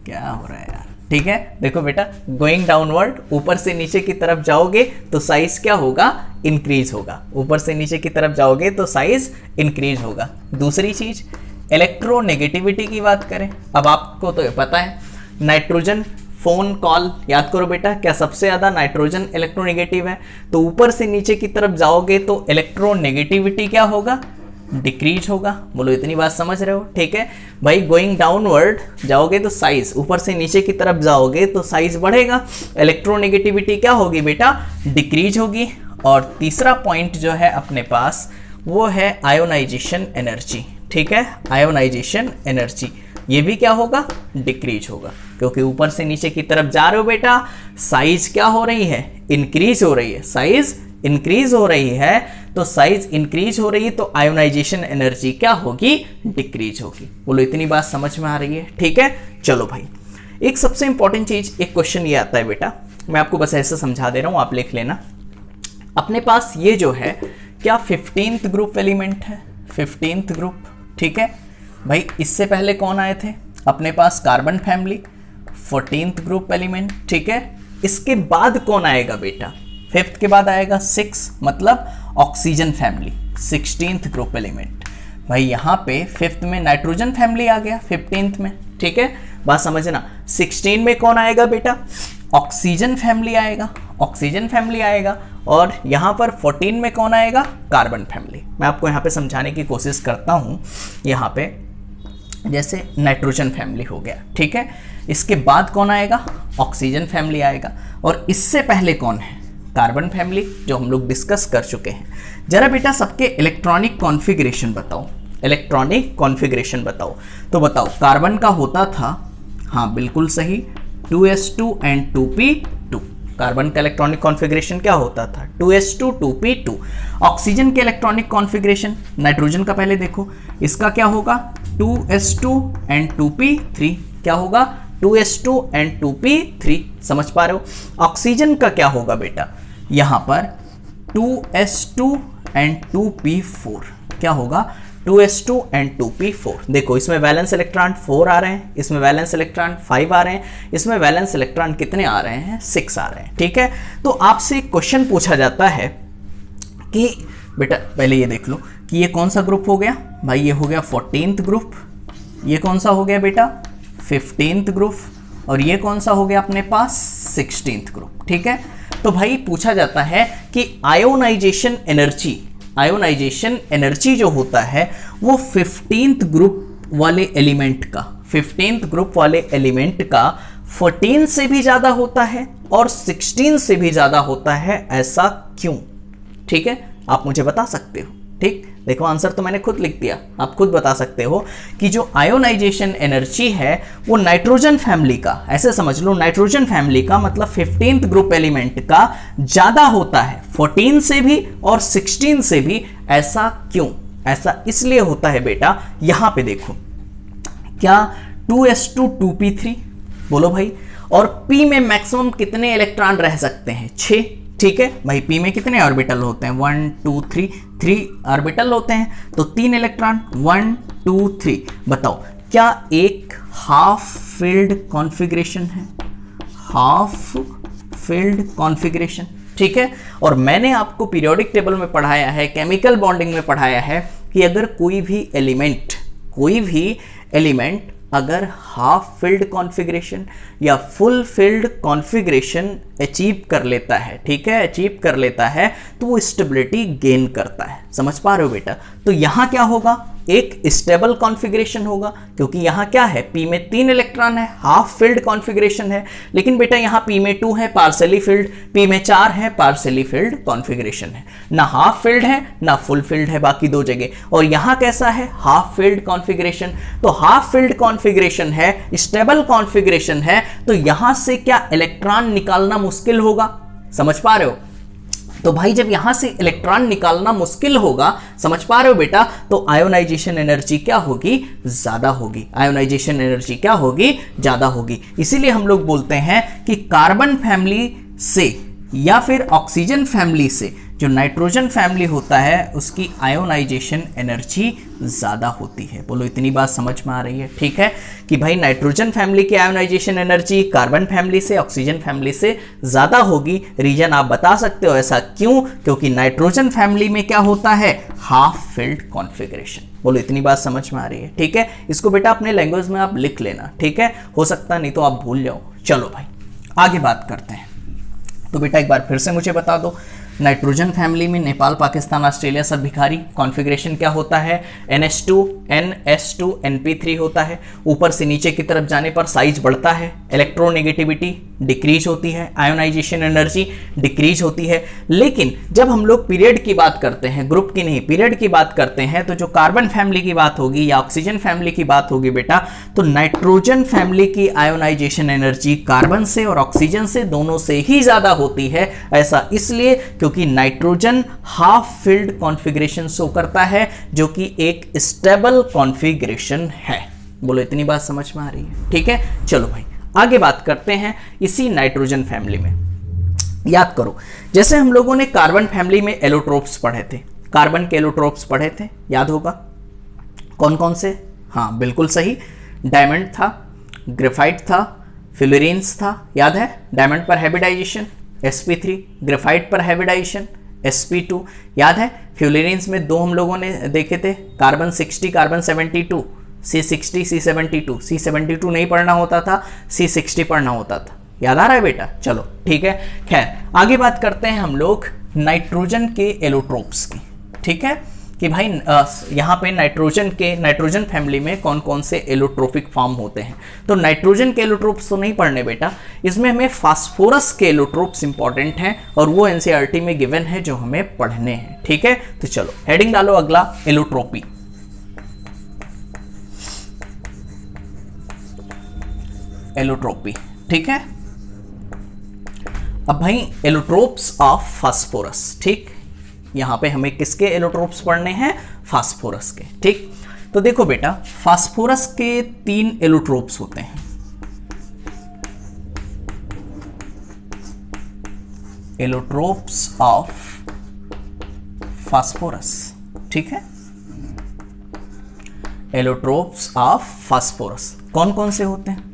क्या हो रहा है यार। ठीक है, देखो बेटा गोइंग डाउनवर्ड, ऊपर से नीचे की तरफ जाओगे तो साइज क्या होगा, इंक्रीज होगा। ऊपर से नीचे की तरफ जाओगे तो साइज इंक्रीज होगा। दूसरी चीज इलेक्ट्रोनेगेटिविटी की बात करें, अब आपको तो पता है नाइट्रोजन फोन कॉल, याद करो बेटा, क्या सबसे ज्यादा नाइट्रोजन इलेक्ट्रोनेगेटिव है, तो ऊपर से नीचे की तरफ जाओगे तो इलेक्ट्रोनेगेटिविटी क्या होगा, डिक्रीज होगा। बोलो इतनी बात समझ रहे हो? ठीक है भाई, गोइंग डाउनवर्ड जाओगे तो साइज, ऊपर से नीचे की तरफ जाओगे तो साइज बढ़ेगा, इलेक्ट्रोनेगेटिविटी क्या होगी बेटा, डिक्रीज होगी। और तीसरा पॉइंट जो है अपने पास वो है आयोनाइजेशन एनर्जी, ठीक है, आयोनाइजेशन एनर्जी, ये भी क्या होगा, डिक्रीज होगा, क्योंकि ऊपर से नीचे की तरफ जा रहे हो बेटा, साइज क्या हो रही है, इंक्रीज हो रही है, साइज इंक्रीज हो रही है, तो साइज इंक्रीज हो रही है तो आयोनाइजेशन एनर्जी क्या होगी, डिक्रीज होगी। बोलो इतनी बात समझ में आ रही है, ठीक है। चलो भाई, एक सबसे इंपॉर्टेंट चीज, एक क्वेश्चन ये आता है बेटा, मैं आपको बस ऐसे समझा दे रहा हूं, आप लिख लेना। अपने पास ये जो है क्या 15th ग्रुप एलिमेंट है, 15th ग्रुप, ठीक है भाई। इससे पहले कौन आए थे अपने पास, carbon family, 14th group element, ठीक है। इसके बाद कौन आएगा बेटा, 5th के बाद आएगा 6, मतलब oxygen family, 16th group element. भाई यहाँ पे 5th में नाइट्रोजन फैमिली आ गया, 15th में, ठीक है, बात समझना। 16 में कौन आएगा बेटा, ऑक्सीजन फैमिली आएगा, ऑक्सीजन फैमिली आएगा, और यहाँ पर 14 में कौन आएगा, कार्बन फैमिली। मैं आपको यहाँ पे समझाने की कोशिश करता हूँ। यहाँ पे जैसे नाइट्रोजन फैमिली हो गया, ठीक है, इसके बाद कौन आएगा, ऑक्सीजन फैमिली आएगा, और इससे पहले कौन है, कार्बन फैमिली, जो हम लोग डिस्कस कर चुके हैं। जरा बेटा सबके इलेक्ट्रॉनिक कॉन्फ़िगरेशन बताओ, इलेक्ट्रॉनिक कॉन्फ़िगरेशन बताओ। तो बताओ, कार्बन का होता था, हाँ बिल्कुल सही, 2s2 एंड 2p2। कार्बन का इलेक्ट्रॉनिक कॉन्फ़िगरेशन क्या होता था, 2s2 2p2। ऑक्सीजन के इलेक्ट्रॉनिक कॉन्फ़िगरेशन, नाइट्रोजन का पहले देखो, इसका क्या होगा, 2s2 एंड 2p3, क्या होगा, 2s2 एंड 2p3, समझ पा रहे हो। ऑक्सीजन का क्या होगा बेटा, यहां पर 2s2 एंड 2p4, क्या होगा, 2s2 एंड 2p4। देखो इसमें वैलेंस इलेक्ट्रॉन 4 आ रहे हैं, इसमें वैलेंस इलेक्ट्रॉन 5 आ रहे हैं, इसमें वैलेंस इलेक्ट्रॉन कितने आ रहे हैं, 6 आ रहे हैं, ठीक है। तो आपसे एक क्वेश्चन पूछा जाता है कि बेटा पहले ये देख लो कि ये कौन सा ग्रुप हो गया, भाई ये हो गया 14th ग्रुप, ये कौन सा हो गया बेटा, 15th ग्रुप, और ये कौन सा हो गया अपने पास, 16th ग्रुप, ठीक है। तो भाई पूछा जाता है कि आयोनाइजेशन एनर्जी, आयोनाइजेशन एनर्जी जो होता है वो 15th ग्रुप वाले एलिमेंट का, 15th ग्रुप वाले एलिमेंट का 14 से भी ज्यादा होता है और 16 से भी ज्यादा होता है, ऐसा क्यों, ठीक है, आप मुझे बता सकते हो, ठीक। देखो आंसर तो मैंने खुद लिख दिया, आप खुद बता सकते हो कि जो आयोनाइजेशन एनर्जी है वो नाइट्रोजन फैमिली का, ऐसे समझ लो, नाइट्रोजन फैमिली का मतलब 15th ग्रुप एलिमेंट का ज्यादा होता है 14 से भी और 16 से भी। ऐसा क्यों, ऐसा इसलिए होता है बेटा, यहां पे देखो, क्या 2s2 2p3, बोलो भाई, और p में मैक्सिमम कितने इलेक्ट्रॉन रह सकते हैं, 6, ठीक है भाई। p में कितने ऑर्बिटल होते हैं, 1 2 3 ऑर्बिटल होते हैं, तो 3 इलेक्ट्रॉन, 1 2 3। बताओ क्या एक हाफ फिल्ड कॉन्फ़िगरेशन है, हाफ फिल्ड कॉन्फ़िगरेशन, ठीक है। और मैंने आपको पीरियोडिक टेबल में पढ़ाया है, केमिकल बॉन्डिंग में पढ़ाया है कि अगर कोई भी एलिमेंट अगर हाफ फिल्ड कॉन्फ़िगरेशन या फुल फिल्ड कॉन्फ़िगरेशन अचीव कर लेता है, ठीक है, अचीव कर लेता है, तो वो स्टेबिलिटी गेन करता है, समझ पा रहे हो बेटा। तो यहां क्या होगा, एक स्टेबल कॉन्फ़िगरेशन होगा, क्योंकि यहां क्या है, p में 3 इलेक्ट्रॉन है, हाफ फिल्ड कॉन्फ़िगरेशन है, लेकिन बेटा यहां p में 2 है, पार्शियली फिल्ड, p में 4 है, पार्शियली फिल्ड कॉन्फ़िगरेशन है, ना हाफ फिल्ड है ना फुल फिल्ड है बाकी दो जगह। और यहां कैसा है, हाफ फिल्ड कॉन्फ़िगरेशन, तो हाफ फिल्ड कॉन्फ़िगरेशन है, स्टेबल कॉन्फ़िगरेशन है, तो यहां से क्या इलेक्ट्रॉन निकालना मुश्किल होगा, समझ पा रहे हो। तो भाई जब यहां से इलेक्ट्रॉन निकालना मुश्किल होगा, समझ पा रहे हो बेटा, तो आयोनाइजेशन एनर्जी क्या होगी, ज्यादा होगी, आयोनाइजेशन एनर्जी क्या होगी, ज्यादा होगी। इसीलिए हम लोग बोलते हैं कि कार्बन फैमिली से या फिर ऑक्सीजन फैमिली से जो नाइट्रोजन फैमिली होता है उसकी आयोनाइजेशन एनर्जी ज़्यादा होती है। बोलो इतनी बात समझ में आ रही है, ठीक है, कि भाई नाइट्रोजन फैमिली की आयोनाइजेशन एनर्जी कार्बन फैमिली से, ऑक्सीजन फैमिली से ज़्यादा होगी। रीजन आप बता सकते हो ऐसा क्यों, क्योंकि नाइट्रोजन फैमिली में क्या होता है, हाफ फिल्ड कॉन्फ़िगरेशन। बोलो इतनी बात समझ में आ रही है, ठीक है। इसको बेटा अपने लैंग्वेज में आप लिख लेना, ठीक है, हो सकता नहीं तो आप भूल जाओ। चलो भाई आगे बात करते हैं। तो बेटा एक बार फिर से मुझे बता दो, नाइट्रोजन फैमिली में नेपाल, पाकिस्तान, ऑस्ट्रेलिया सब भिखारी। कॉन्फ़िगरेशन क्या होता है? NH2 NS2 NP3 होता है। ऊपर से नीचे की तरफ जाने पर साइज बढ़ता है, इलेक्ट्रोनेगेटिविटी डिक्रीज होती है, आयोनाइजेशन एनर्जी डिक्रीज होती है। लेकिन जब हम लोग पीरियड की बात करते हैं, ग्रुप की नहीं पीरियड की बात करते हैं, तो जो कार्बन फैमिली की बात होगी या ऑक्सीजन फैमिली की बात होगी बेटा, तो नाइट्रोजन फैमिली की आयोनाइजेशन एनर्जी कार्बन से और ऑक्सीजन से दोनों से ही ज्यादा होती है। ऐसा इसलिए क्योंकि nitrogen half filled configuration show करता है, जो कि एक स्टेबल कॉन्फ़िगरेशन है। बोलो इतनी बात समझ में आ रही है? ठीक है, चलो भाई आगे बात करते हैं इसी नाइट्रोजन फैमिली में। याद करो, जैसे हम लोगों ने कार्बन फैमिली में एलोट्रोप्स पढ़े थे, कार्बन के एलोट्रोप्स पढ़े थे, याद होगा कौन कौन से? हाँ बिल्कुल सही, डायमंड था, ग्रेफाइट था, फ्लोरीन्स था, याद है? डायमंड पर हाइब्रिडाइजेशन sp3, ग्रेफाइट पर हाइब्रिडाइजेशन sp2, याद है? फ्लोरीन्स में दो हम लोगों ने देखे थे, carbon 60 carbon 72, C60 C72, C72 नहीं पढ़ना होता था, C60 पढ़ना होता था। याद आ रहा है बेटा? चलो ठीक है। खैर आगे बात करते हैं हम लोग नाइट्रोजन के एलोट्रोप्स की। ठीक है कि भाई यहाँ पे नाइट्रोजन फैमिली में कौन कौन से एलोट्रोपिक फॉर्म होते हैं। तो नाइट्रोजन के एलोट्रोप्स तो नहीं पढ़ने बेटा, इसमें हमें फास्फोरस के एलोट्रोप्स इंपॉर्टेंट हैं और वो एनसीईआरटी में गिवन है जो हमें पढ़ने हैं। ठीक है, तो चलो हेडिंग डालो अगला, एलोट्रोपी। एलोट्रोपी, ठीक है। अब भाई एलोट्रोप्स ऑफ फास्फोरस, ठीक, यहां पे हमें किसके एलोट्रोप्स पढ़ने हैं? फास्फोरस के। ठीक, तो देखो बेटा फास्फोरस के 3 एलोट्रोप्स होते हैं। एलोट्रोप्स ऑफ फास्फोरस, ठीक है, एलोट्रोप्स ऑफ फास्फोरस कौन कौन से होते हैं?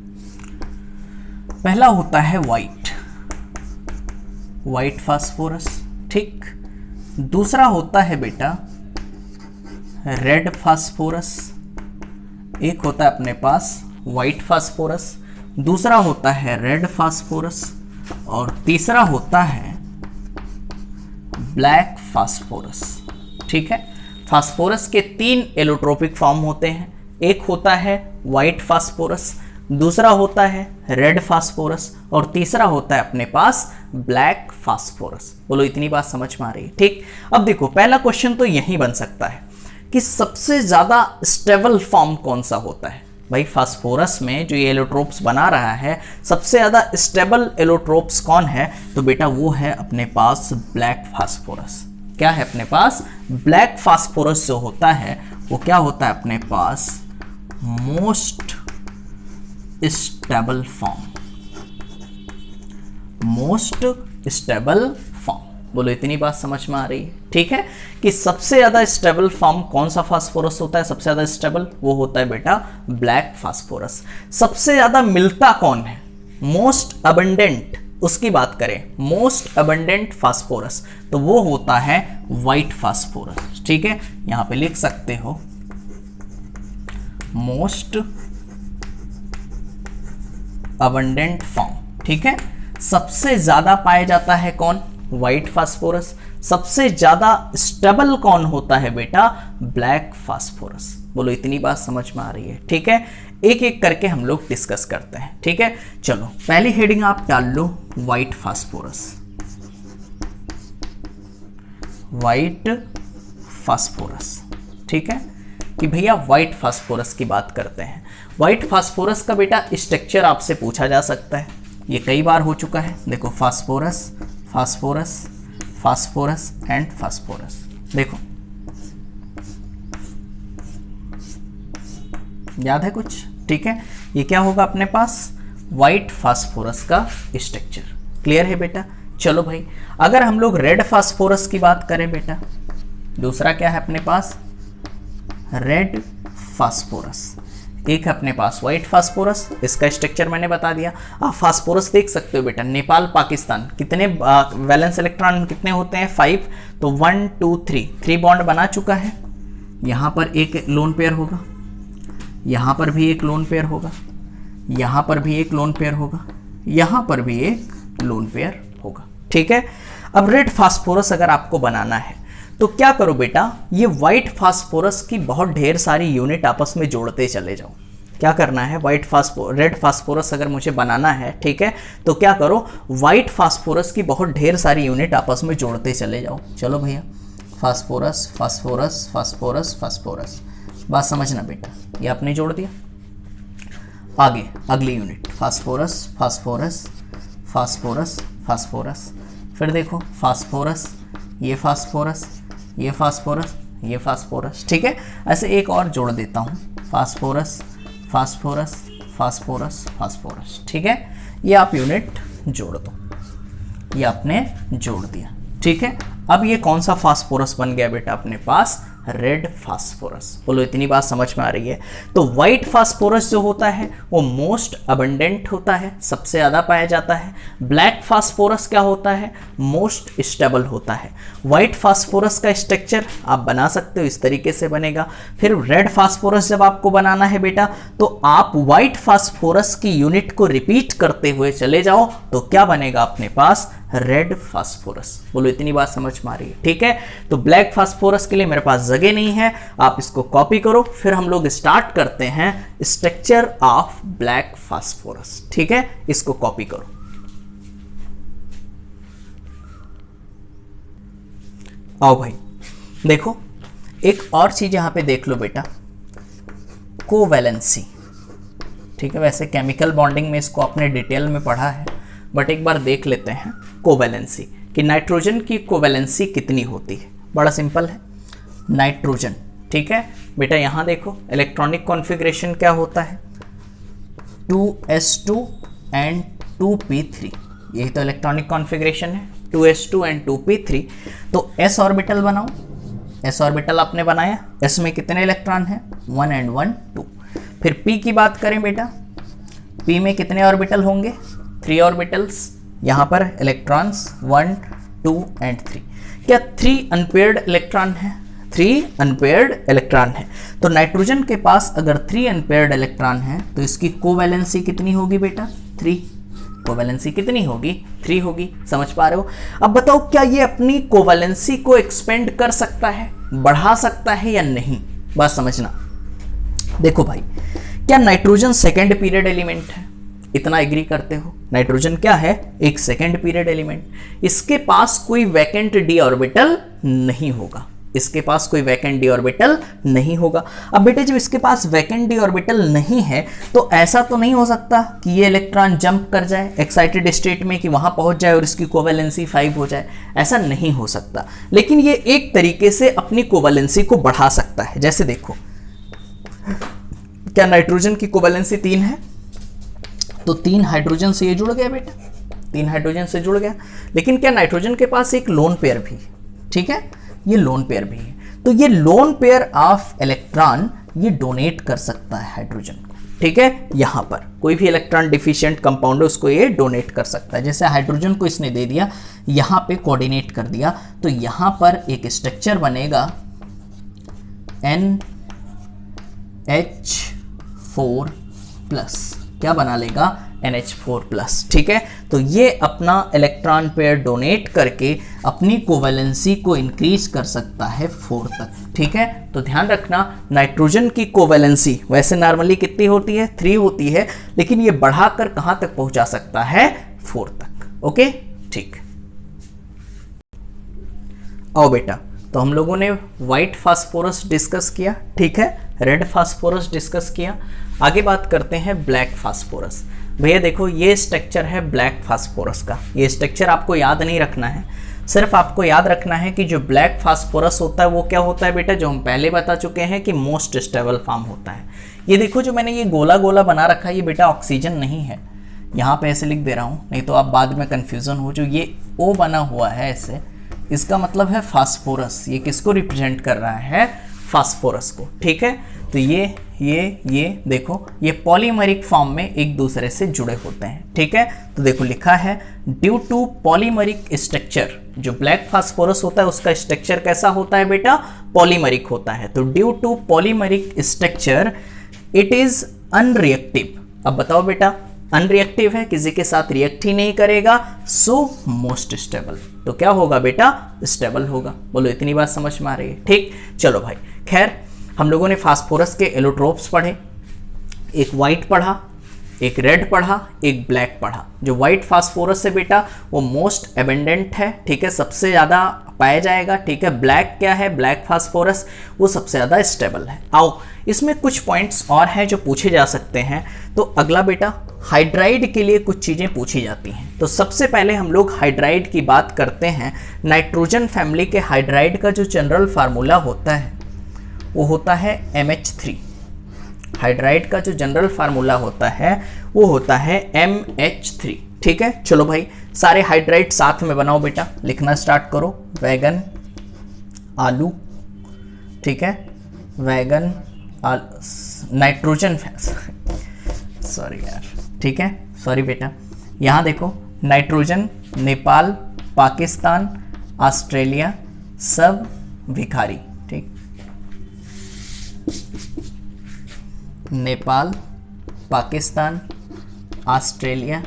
पहला होता है व्हाइट फास्फोरस, ठीक। दूसरा होता है बेटा रेड फास्फोरस, एक होता है अपने पास व्हाइट फास्फोरस, दूसरा होता है रेड फास्फोरस और तीसरा होता है ब्लैक फास्फोरस। ठीक है, फास्फोरस के 3 एलोट्रोपिक फॉर्म होते हैं, एक होता है व्हाइट फास्फोरस, दूसरा होता है रेड फास्फोरस और तीसरा होता है अपने पास ब्लैक फास्फोरस। बोलो इतनी बात समझ में आ रही है? ठीक, अब देखो पहला क्वेश्चन तो यही बन सकता है कि सबसे ज्यादा स्टेबल फॉर्म कौन सा होता है? भाई फास्फोरस में जो ये एलोट्रोप्स बना रहा है, सबसे ज्यादा स्टेबल एलोट्रोप्स कौन है? तो बेटा वो है अपने पास ब्लैक फास्फोरस। क्या है अपने पास? ब्लैक फास्फोरस जो होता है वो क्या होता है अपने पास? Most stable form, most stable form. बोलो इतनी बात समझ में आ रही है? ठीक है, कि सबसे ज्यादा स्टेबल फॉर्म कौन सा फास्फोरस होता है? सबसे ज्यादा स्टेबल वो होता है बेटा ब्लैक फास्फोरस। सबसे ज्यादा मिलता कौन है? मोस्ट अबंडेंट, उसकी बात करें मोस्ट अबंडेंट फास्फोरस, तो वो होता है व्हाइट फास्फोरस। ठीक है, यहां पे लिख सकते हो मोस्ट अबंडेंट फॉर्म। ठीक है, सबसे ज्यादा पाया जाता है कौन? White phosphorus. सबसे ज्यादा स्टेबल कौन होता है बेटा? Black phosphorus. बोलो इतनी बात समझ में आ रही है? ठीक है, एक एक करके हम लोग डिस्कस करते हैं। ठीक है, चलो पहली हेडिंग आप डाल लो व्हाइट फास्फोरस। व्हाइट फास्फोरस, ठीक है, कि भैया व्हाइट फास्फोरस की बात करते हैं। व्हाइट फास्फोरस का बेटा स्ट्रक्चर आपसे पूछा जा सकता है, ये कई बार हो चुका है। देखो phosphorus, phosphorus, phosphorus and phosphorus. देखो याद है कुछ? ठीक है, ये क्या होगा अपने पास? व्हाइट फास्फोरस का स्ट्रक्चर। क्लियर है बेटा? चलो भाई अगर हम लोग रेड फास्फोरस की बात करें बेटा, दूसरा क्या है अपने पास? Red phosphorus. एक है अपने पास व्हाइट फास्फोरस, इसका स्ट्रक्चर मैंने बता दिया। आप फास्फोरस देख सकते हो बेटा, नेपाल पाकिस्तान कितने वैलेंस इलेक्ट्रॉन कितने होते हैं? 5, तो 1 2 3 बॉन्ड बना चुका है। यहाँ पर एक लोन पेयर होगा, यहाँ पर भी एक लोन पेयर होगा, यहाँ पर भी एक लोन पेयर होगा, यहाँ पर भी एक लोन पेयर होगा। ठीक है, अब रेड फास्फोरस अगर आपको बनाना है तो क्या करो बेटा, ये व्हाइट फास्फोरस की बहुत ढेर सारी यूनिट आपस में जोड़ते चले जाओ। क्या करना है, रेड फास्फोरस अगर मुझे बनाना है, ठीक है, तो क्या करो, व्हाइट फास्फोरस की बहुत ढेर सारी यूनिट आपस में जोड़ते चले जाओ। चलो भैया, फास्फोरस फास्फोरस फास्फोरस फास्फोरस, बात समझना बेटा, ये आपने जोड़ दिया। आगे अगली unit phosphorus phosphorus phosphorus phosphorus, फिर देखो फास्फोरस, ये फास्फोरस, ये फास्फोरस, ये फास्फोरस, ठीक है। ऐसे एक और जोड़ देता हूँ, फास्फोरस फास्फोरस फास्फोरस फास्फोरस, ठीक है। ये आप यूनिट जोड़ दो, ये आपने जोड़ दिया, ठीक है। अब ये कौन सा फास्फोरस बन गया बेटा अपने पास, रेड फास्फोरस। बोलो इतनी बात समझ में आ रही है। तो व्हाइट फास्फोरस जो होता है वो मोस्ट अबंडेंट होता है, सबसे ज़्यादा पाया जाता है। ब्लैक फास्फोरस क्या होता है, मोस्ट स्टेबल होता है। व्हाइट फास्फोरस का स्ट्रक्चर आप बना सकते हो, इस तरीके से बनेगा। फिर रेड फास्फोरस जब आपको बनाना है बेटा, तो आप व्हाइट फास्फोरस की यूनिट को रिपीट करते हुए चले जाओ, तो क्या बनेगा अपने पास, रेड फास्फोरस। बोलो इतनी बात समझ में आ रही है, ठीक है। तो ब्लैक फास्फोरस के लिए मेरे पास जगह नहीं है, आप इसको कॉपी करो। फिर हम लोग स्टार्ट करते हैं स्ट्रक्चर ऑफ ब्लैक फास्फोरस, ठीक है, इसको कॉपी करो। आओ भाई देखो, एक और चीज यहां पे देख लो बेटा, कोवैलेंसी, ठीक है। वैसे केमिकल बॉन्डिंग में इसको आपने डिटेल में पढ़ा है, बट एक बार देख लेते हैं कोवैलेंसी कि नाइट्रोजन की कोवैलेंसी कितनी होती है। बड़ा सिंपल है, नाइट्रोजन, ठीक है बेटा। यहां देखो इलेक्ट्रॉनिक कॉन्फ़िगरेशन क्या होता है, 2s2 एंड 2p3, यही तो इलेक्ट्रॉनिक कॉन्फ़िगरेशन है, 2s2 एंड 2p3। तो s ऑर्बिटल बनाओ, s ऑर्बिटल आपने बनाया, s में कितने इलेक्ट्रॉन हैं, 1 एंड 1 2। फिर p की बात करें बेटा, p में कितने ऑर्बिटल होंगे, 3 ऑर्बिटल्स, यहां पर इलेक्ट्रॉन्स 1 2 एंड 3। क्या 3 अनपेयर्ड इलेक्ट्रॉन है, 3 अनपेयर्ड इलेक्ट्रॉन है। तो नाइट्रोजन के पास अगर 3 अनपेयर्ड इलेक्ट्रॉन है तो इसकी कोवैलेंसी कितनी होगी बेटा, 3। कोवैलेंसी कितनी होगी, 3 होगी। समझ पा रहे हो। अब बताओ क्या ये अपनी कोवैलेंसी को एक्सपेंड कर सकता है, बढ़ा सकता है या नहीं, बात समझना। देखो भाई, क्या नाइट्रोजन सेकेंड पीरियड एलिमेंट है, इतना एग्री करते हो। नाइट्रोजन क्या है, एक सेकेंड पीरियड एलिमेंट। इसके पास कोई वैकेंट डी ऑर्बिटल नहीं होगा, इसके पास कोई वैकेंट डी ऑर्बिटल नहीं होगा। अब बेटे जब इसके पास वैकेंट डी ऑर्बिटल नहीं है तो ऐसा तो नहीं हो सकता कि ये इलेक्ट्रॉन जंप कर जाए एक्साइटेड स्टेट में, कि वहां पहुंच जाए और इसकी कोवैलेंसी 5 हो जाए, ऐसा नहीं हो सकता। लेकिन ये एक तरीके से अपनी कोवैलेंसी को बढ़ा सकता है। जैसे देखो, क्या नाइट्रोजन की कोवैलेंसी 3 है, तो 3 हाइड्रोजन से ये जुड़ गया बेटा, 3 हाइड्रोजन से जुड़ गया। लेकिन क्या नाइट्रोजन के पास एक लोन पेयर भी, ठीक है, ये लोन पेयर भी है। तो ये लोन पेयर ऑफ इलेक्ट्रॉन ये डोनेट कर सकता है हाइड्रोजन को, ठीक है। यहां पर कोई भी इलेक्ट्रॉन डिफिशिएंट कंपाउंड है उसको ये डोनेट कर सकता है। जैसे हाइड्रोजन को इसने दे दिया, यहां पे कोऑर्डिनेट कर दिया, तो यहां पर एक स्ट्रक्चर बनेगा NH4+, क्या बना लेगा, NH4+, ठीक है। तो ये अपना इलेक्ट्रॉन पेयर डोनेट करके अपनी कोवैलेंसी को इंक्रीज कर सकता है 4 तक, ठीक है। तो ध्यान रखना, नाइट्रोजन की कोवैलेंसी वैसे नॉर्मली कितनी होती है, 3 होती है, लेकिन ये बढ़ाकर कहां तक पहुंचा सकता है, 4 तक। ओके, ठीक। आओ बेटा, तो हम लोगों ने व्हाइट फास्फोरस डिस्कस किया, ठीक है, रेड फास्फोरस डिस्कस किया। आगे बात करते हैं ब्लैक फास्फोरस। भैया देखो, ये स्ट्रक्चर है ब्लैक फास्फोरस का। ये स्ट्रक्चर आपको याद नहीं रखना है, सिर्फ आपको याद रखना है कि जो ब्लैक फास्फोरस होता है वो क्या होता है बेटा, जो हम पहले बता चुके हैं कि मोस्ट स्टेबल फॉर्म होता है। ये देखो, जो मैंने ये गोला गोला बना रखा है, ये बेटा ऑक्सीजन नहीं है, यहाँ पे ऐसे लिख दे रहा हूँ, नहीं तो आप बाद में कन्फ्यूजन हो। जो ये ओ बना हुआ है ऐसे, इसका मतलब है फास्फोरस। ये किसको रिप्रेजेंट कर रहा है, फास्फोरस को, ठीक है। तो ये देखो, ये पॉलीमरिक फॉर्म में एक दूसरे से जुड़े होते हैं, ठीक है। तो देखो लिखा है, ड्यू टू पॉलीमरिक स्ट्रक्चर, जो ब्लैक फास्फोरस होता है उसका स्ट्रक्चर कैसा होता है बेटा, पॉलीमरिक होता है। तो due to polymeric structure it is unreactive. अब बताओ बेटा, अनरिएक्टिव है, किसी के साथ रिएक्ट ही नहीं करेगा, सो मोस्ट स्टेबल। तो क्या होगा बेटा, स्टेबल होगा। बोलो इतनी बात समझ में आ रही है? ठीक, चलो भाई, खैर हम लोगों ने फास्फोरस के एलोट्रोप्स पढ़े, एक वाइट पढ़ा, एक रेड पढ़ा, एक ब्लैक पढ़ा। जो वाइट फास्फोरस है बेटा वो मोस्ट एबेंडेंट है, ठीक है, सबसे ज़्यादा पाया जाएगा, ठीक है। ब्लैक क्या है, ब्लैक फास्फोरस, वो सबसे ज़्यादा स्टेबल है। आओ इसमें कुछ पॉइंट्स और हैं जो पूछे जा सकते हैं। तो अगला बेटा, हाइड्राइड के लिए कुछ चीज़ें पूछी जाती हैं। तो सबसे पहले हम लोग हाइड्राइड की बात करते हैं। नाइट्रोजन फैमिली के हाइड्राइड का जो जनरल फार्मूला होता है वो होता है MH3। हाइड्राइड का जो जनरल फार्मूला होता है वो होता है MH3, ठीक है। चलो भाई सारे हाइड्राइड साथ में बनाओ बेटा, लिखना स्टार्ट करो। वैगन, आलू, ठीक है, वैगन, नाइट्रोजन, सॉरी यार, ठीक है, सॉरी बेटा। यहाँ देखो, नाइट्रोजन, नेपाल, पाकिस्तान, ऑस्ट्रेलिया, सब भिखारी, ठीक। नेपाल, पाकिस्तान, ऑस्ट्रेलिया,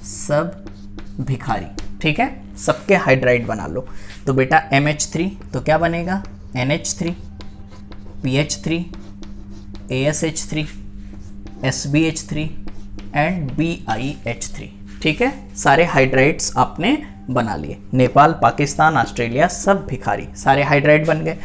सब भिखारी, ठीक है। सबके हाइड्राइड बना लो। तो बेटा MH3 तो क्या बनेगा, NH3, PH3, ASH3, SBH3 and BiH3, ठीक है। सारे हाइड्राइड्स आपने बना लिए। नेपाल, पाकिस्तान, ऑस्ट्रेलिया, सब भिखारी, सारे हाइड्राइड बन गए।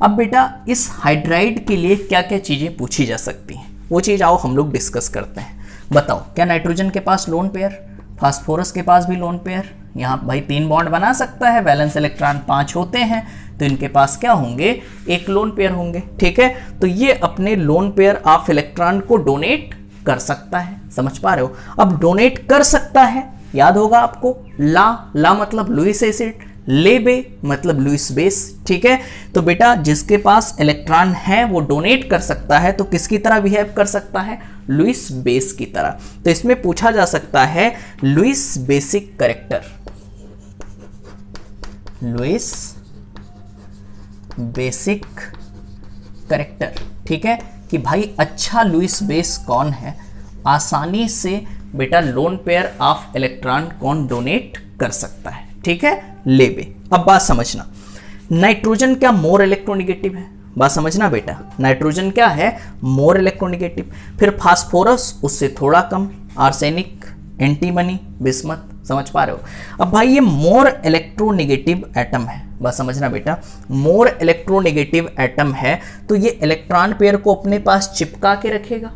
अब बेटा इस हाइड्राइड के लिए क्या क्या चीज़ें पूछी जा सकती हैं, वो चीज़ आओ हम लोग डिस्कस करते हैं। बताओ, क्या नाइट्रोजन के पास लोन पेयर, फास्फोरस के पास भी लोन पेयर, यहाँ भाई 3 बॉन्ड बना सकता है, वैलेंस इलेक्ट्रॉन 5 होते हैं, तो इनके पास क्या होंगे, एक लोन पेयर होंगे, ठीक है। तो ये अपने लोन पेयर ऑफ इलेक्ट्रॉन को डोनेट कर सकता है, समझ पा रहे हो। अब डोनेट कर सकता है, याद होगा आपको, ला मतलब लुईस एसिड, लेबे मतलब लुईस बेस, ठीक है। तो बेटा जिसके पास इलेक्ट्रॉन है वो डोनेट कर सकता है, तो किसकी तरह बिहेव कर सकता है, लुईस बेस की तरह। तो इसमें पूछा जा सकता है Lewis basic character, Lewis basic character, ठीक है, कि भाई अच्छा लुईस बेस कौन है, आसानी से बेटा लोन पेयर ऑफ इलेक्ट्रॉन कौन डोनेट कर सकता है, ठीक है, लेबे। अब बात समझना, नाइट्रोजन क्या मोर इलेक्ट्रोनेगेटिव है, बात समझना बेटा, नाइट्रोजन क्या है, मोर इलेक्ट्रोनेगेटिव। फिर फास्फोरस उससे थोड़ा कम, आर्सेनिक, एंटीमनी, बिस्मथ, समझ पा रहे हो। अब भाई ये मोर इलेक्ट्रोनेगेटिव एटम है, बस समझना बेटा, मोर इलेक्ट्रोनेगेटिव एटम है, तो ये इलेक्ट्रॉन पेयर को अपने पास चिपका के रखेगा,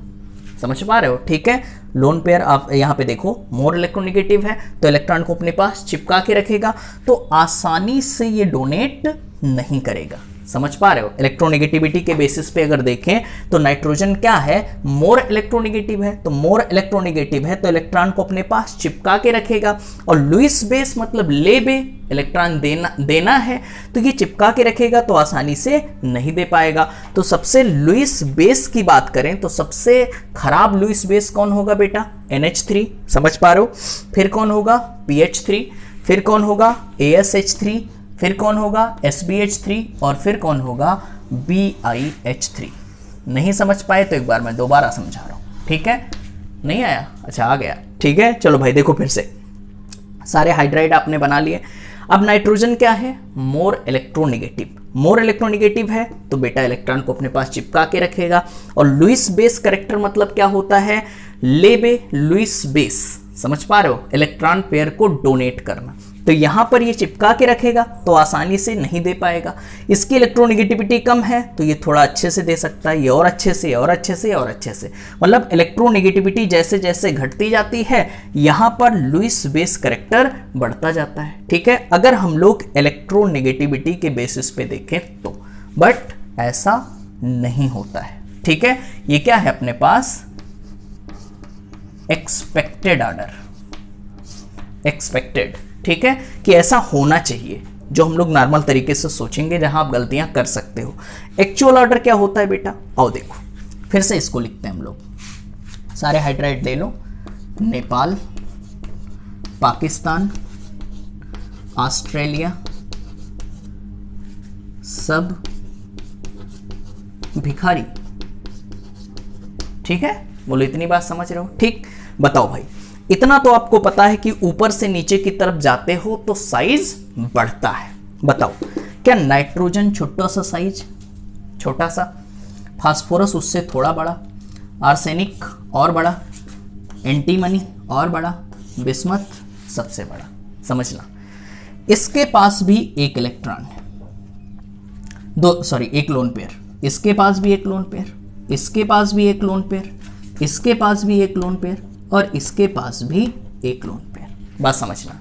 समझ पा रहे हो, ठीक है। लोन पेयर आप यहाँ पे देखो मोर इलेक्ट्रोनेगेटिव है तो इलेक्ट्रॉन को अपने पास चिपका के रखेगा, तो आसानी से ये डोनेट नहीं करेगा, समझ पा रहे हो। इलेक्ट्रोनेगेटिविटी के बेसिस पे अगर देखें तो नाइट्रोजन क्या है, मोर इलेक्ट्रोनेगेटिव है, तो मोर इलेक्ट्रोनेगेटिव है तो इलेक्ट्रॉन को अपने पास चिपका के रखेगा। और लुईस बेस मतलब लेबे, इलेक्ट्रॉन देना है, तो ये चिपका के रखेगा तो आसानी से नहीं दे पाएगा। तो सबसे लुईस बेस की बात करें तो सबसे खराब लुईस बेस कौन होगा बेटा, NH3, समझ पा रहे हो। फिर कौन होगा, PH3, फिर कौन होगा, ASH3, फिर कौन होगा, SBH3, और फिर कौन होगा, BiH3। नहीं समझ पाए तो एक बार मैं दोबारा समझा रहा हूँ, ठीक है, नहीं आया, अच्छा आ गया, ठीक है। चलो भाई देखो फिर से, सारे हाइड्राइड आपने बना लिए। अब नाइट्रोजन क्या है, मोर इलेक्ट्रोनेगेटिव, मोर इलेक्ट्रोनेगेटिव है तो बेटा इलेक्ट्रॉन को अपने पास चिपका के रखेगा। और लुईस बेस कैरेक्टर मतलब क्या होता है, लेबे लुईस बेस, समझ पा रहे हो, इलेक्ट्रॉन पेयर को डोनेट करना, तो यहां पर ये चिपका के रखेगा तो आसानी से नहीं दे पाएगा। इसकी इलेक्ट्रोनेगेटिविटी कम है तो ये थोड़ा अच्छे से दे सकता है, ये और अच्छे से, और अच्छे से, और अच्छे से, मतलब इलेक्ट्रोनेगेटिविटी जैसे जैसे घटती जाती है यहां पर लुईस बेस कैरेक्टर बढ़ता जाता है, ठीक है, अगर हम लोग इलेक्ट्रोनेगेटिविटी के बेसिस पे देखें तो। बट ऐसा नहीं होता है, ठीक है। ये क्या है अपने पास, एक्सपेक्टेड ऑर्डर, एक्सपेक्टेड, ठीक है, कि ऐसा होना चाहिए, जो हम लोग नॉर्मल तरीके से सोचेंगे, जहां आप गलतियां कर सकते हो। एक्चुअल ऑर्डर क्या होता है बेटा, आओ देखो फिर से इसको लिखते हैं हम लोग, सारे हाइड्राइड ले लो, नेपाल, पाकिस्तान, ऑस्ट्रेलिया, सब भिखारी, ठीक है, बोलो इतनी बात समझ रहे हो, ठीक। बताओ भाई इतना तो आपको पता है कि ऊपर से नीचे की तरफ जाते हो तो साइज बढ़ता है। बताओ क्या नाइट्रोजन छोटा सा साइज, छोटा सा, फास्फोरस उससे थोड़ा बड़ा, आर्सेनिक और बड़ा, एंटीमनी और बड़ा, बिस्मथ सबसे बड़ा। समझना, इसके पास भी एक इलेक्ट्रॉन है, एक लोन पेयर, इसके पास भी एक लोन पेयर, इसके पास भी एक लोन पेयर, इसके पास भी एक लोन पेयर और इसके पास भी एक लोन पेयर। बात समझना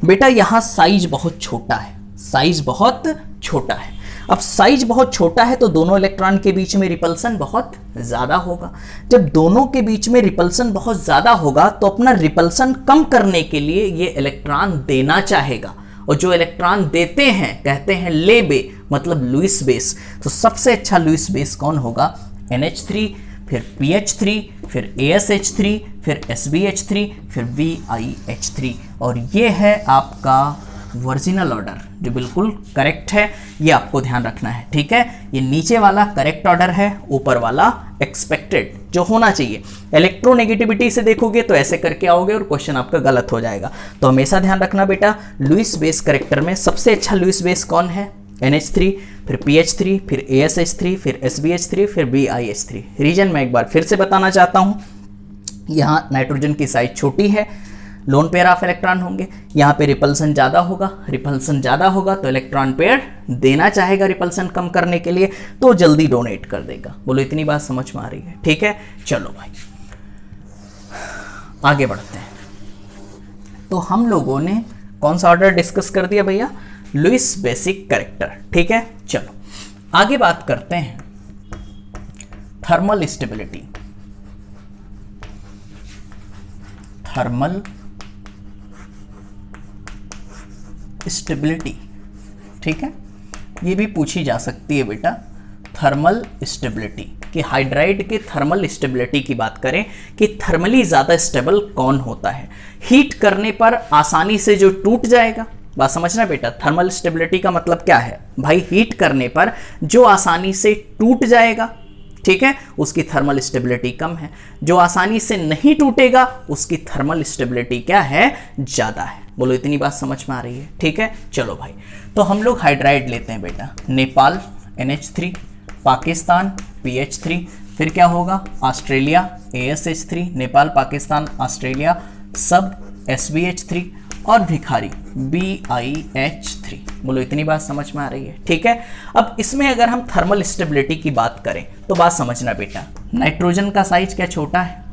बेटा, यहां साइज बहुत छोटा है, साइज बहुत छोटा है। अब साइज बहुत छोटा है तो दोनों इलेक्ट्रॉन के बीच में रिपल्सन बहुत ज्यादा होगा। जब दोनों के बीच में रिपल्सन बहुत ज्यादा होगा तो अपना रिपल्सन कम करने के लिए ये इलेक्ट्रॉन देना चाहेगा, और जो इलेक्ट्रॉन देते हैं कहते हैं ले बे, मतलब लुईस बेस। तो सबसे अच्छा लुईस बेस कौन होगा? NH3, फिर PH3, फिर ASH3, फिर SBH3, फिर VIH3। और ये है आपका वर्जिनल ऑर्डर जो बिल्कुल करेक्ट है, ये आपको ध्यान रखना है। ठीक है, ये नीचे वाला करेक्ट ऑर्डर है, ऊपर वाला एक्सपेक्टेड जो होना चाहिए। इलेक्ट्रोनेगेटिविटी से देखोगे तो ऐसे करके आओगे और क्वेश्चन आपका गलत हो जाएगा। तो हमेशा ध्यान रखना बेटा, लुईस बेस करेक्टर में सबसे अच्छा लुईस बेस कौन है? NH3, फिर PH3, फिर ASH3, फिर SBH3, फिर BIH3। रीजन मैं एक बार फिर से बताना चाहता हूं, यहाँ नाइट्रोजन की साइज छोटी है, लोन पेयर ऑफ इलेक्ट्रॉन होंगे, यहाँ पे रिपल्सन ज़्यादा होगा, रिपल्सन ज़्यादा होगा तो इलेक्ट्रॉन पेयर देना चाहेगा रिपल्सन कम करने के लिए, तो जल्दी डोनेट कर देगा। बोलो इतनी बात समझ में आ रही है? ठीक है, चलो भाई आगे बढ़ते हैं। तो हम लोगों ने कौन सा ऑर्डर डिस्कस कर दिया भैया? Lewis basic character. ठीक है, चलो आगे बात करते हैं थर्मल स्टेबिलिटी। थर्मल स्टेबिलिटी, ठीक है, ये भी पूछी जा सकती है बेटा। थर्मल स्टेबिलिटी कि हाइड्राइड के थर्मल स्टेबिलिटी की बात करें कि थर्मली ज़्यादा स्टेबल कौन होता है? हीट करने पर आसानी से जो टूट जाएगा। बात समझना बेटा, थर्मल स्टेबिलिटी का मतलब क्या है भाई? हीट करने पर जो आसानी से टूट जाएगा, ठीक है, उसकी थर्मल स्टेबिलिटी कम है। जो आसानी से नहीं टूटेगा उसकी थर्मल स्टेबिलिटी क्या है? ज़्यादा है। बोलो इतनी बात समझ में आ रही है? ठीक है, चलो भाई, तो हम लोग हाइड्राइड लेते हैं बेटा। नेपाल NH3, पाकिस्तान PH3, फिर क्या होगा? Australia ASH3, Nepal, Pakistan, Australia, सब SBH3 और भिखारी BIH3। बोलो इतनी बात समझ में आ रही है? ठीक है, अब इसमें अगर हम थर्मल स्टेबिलिटी की बात करें तो बात समझना बेटा, नाइट्रोजन का साइज क्या छोटा है,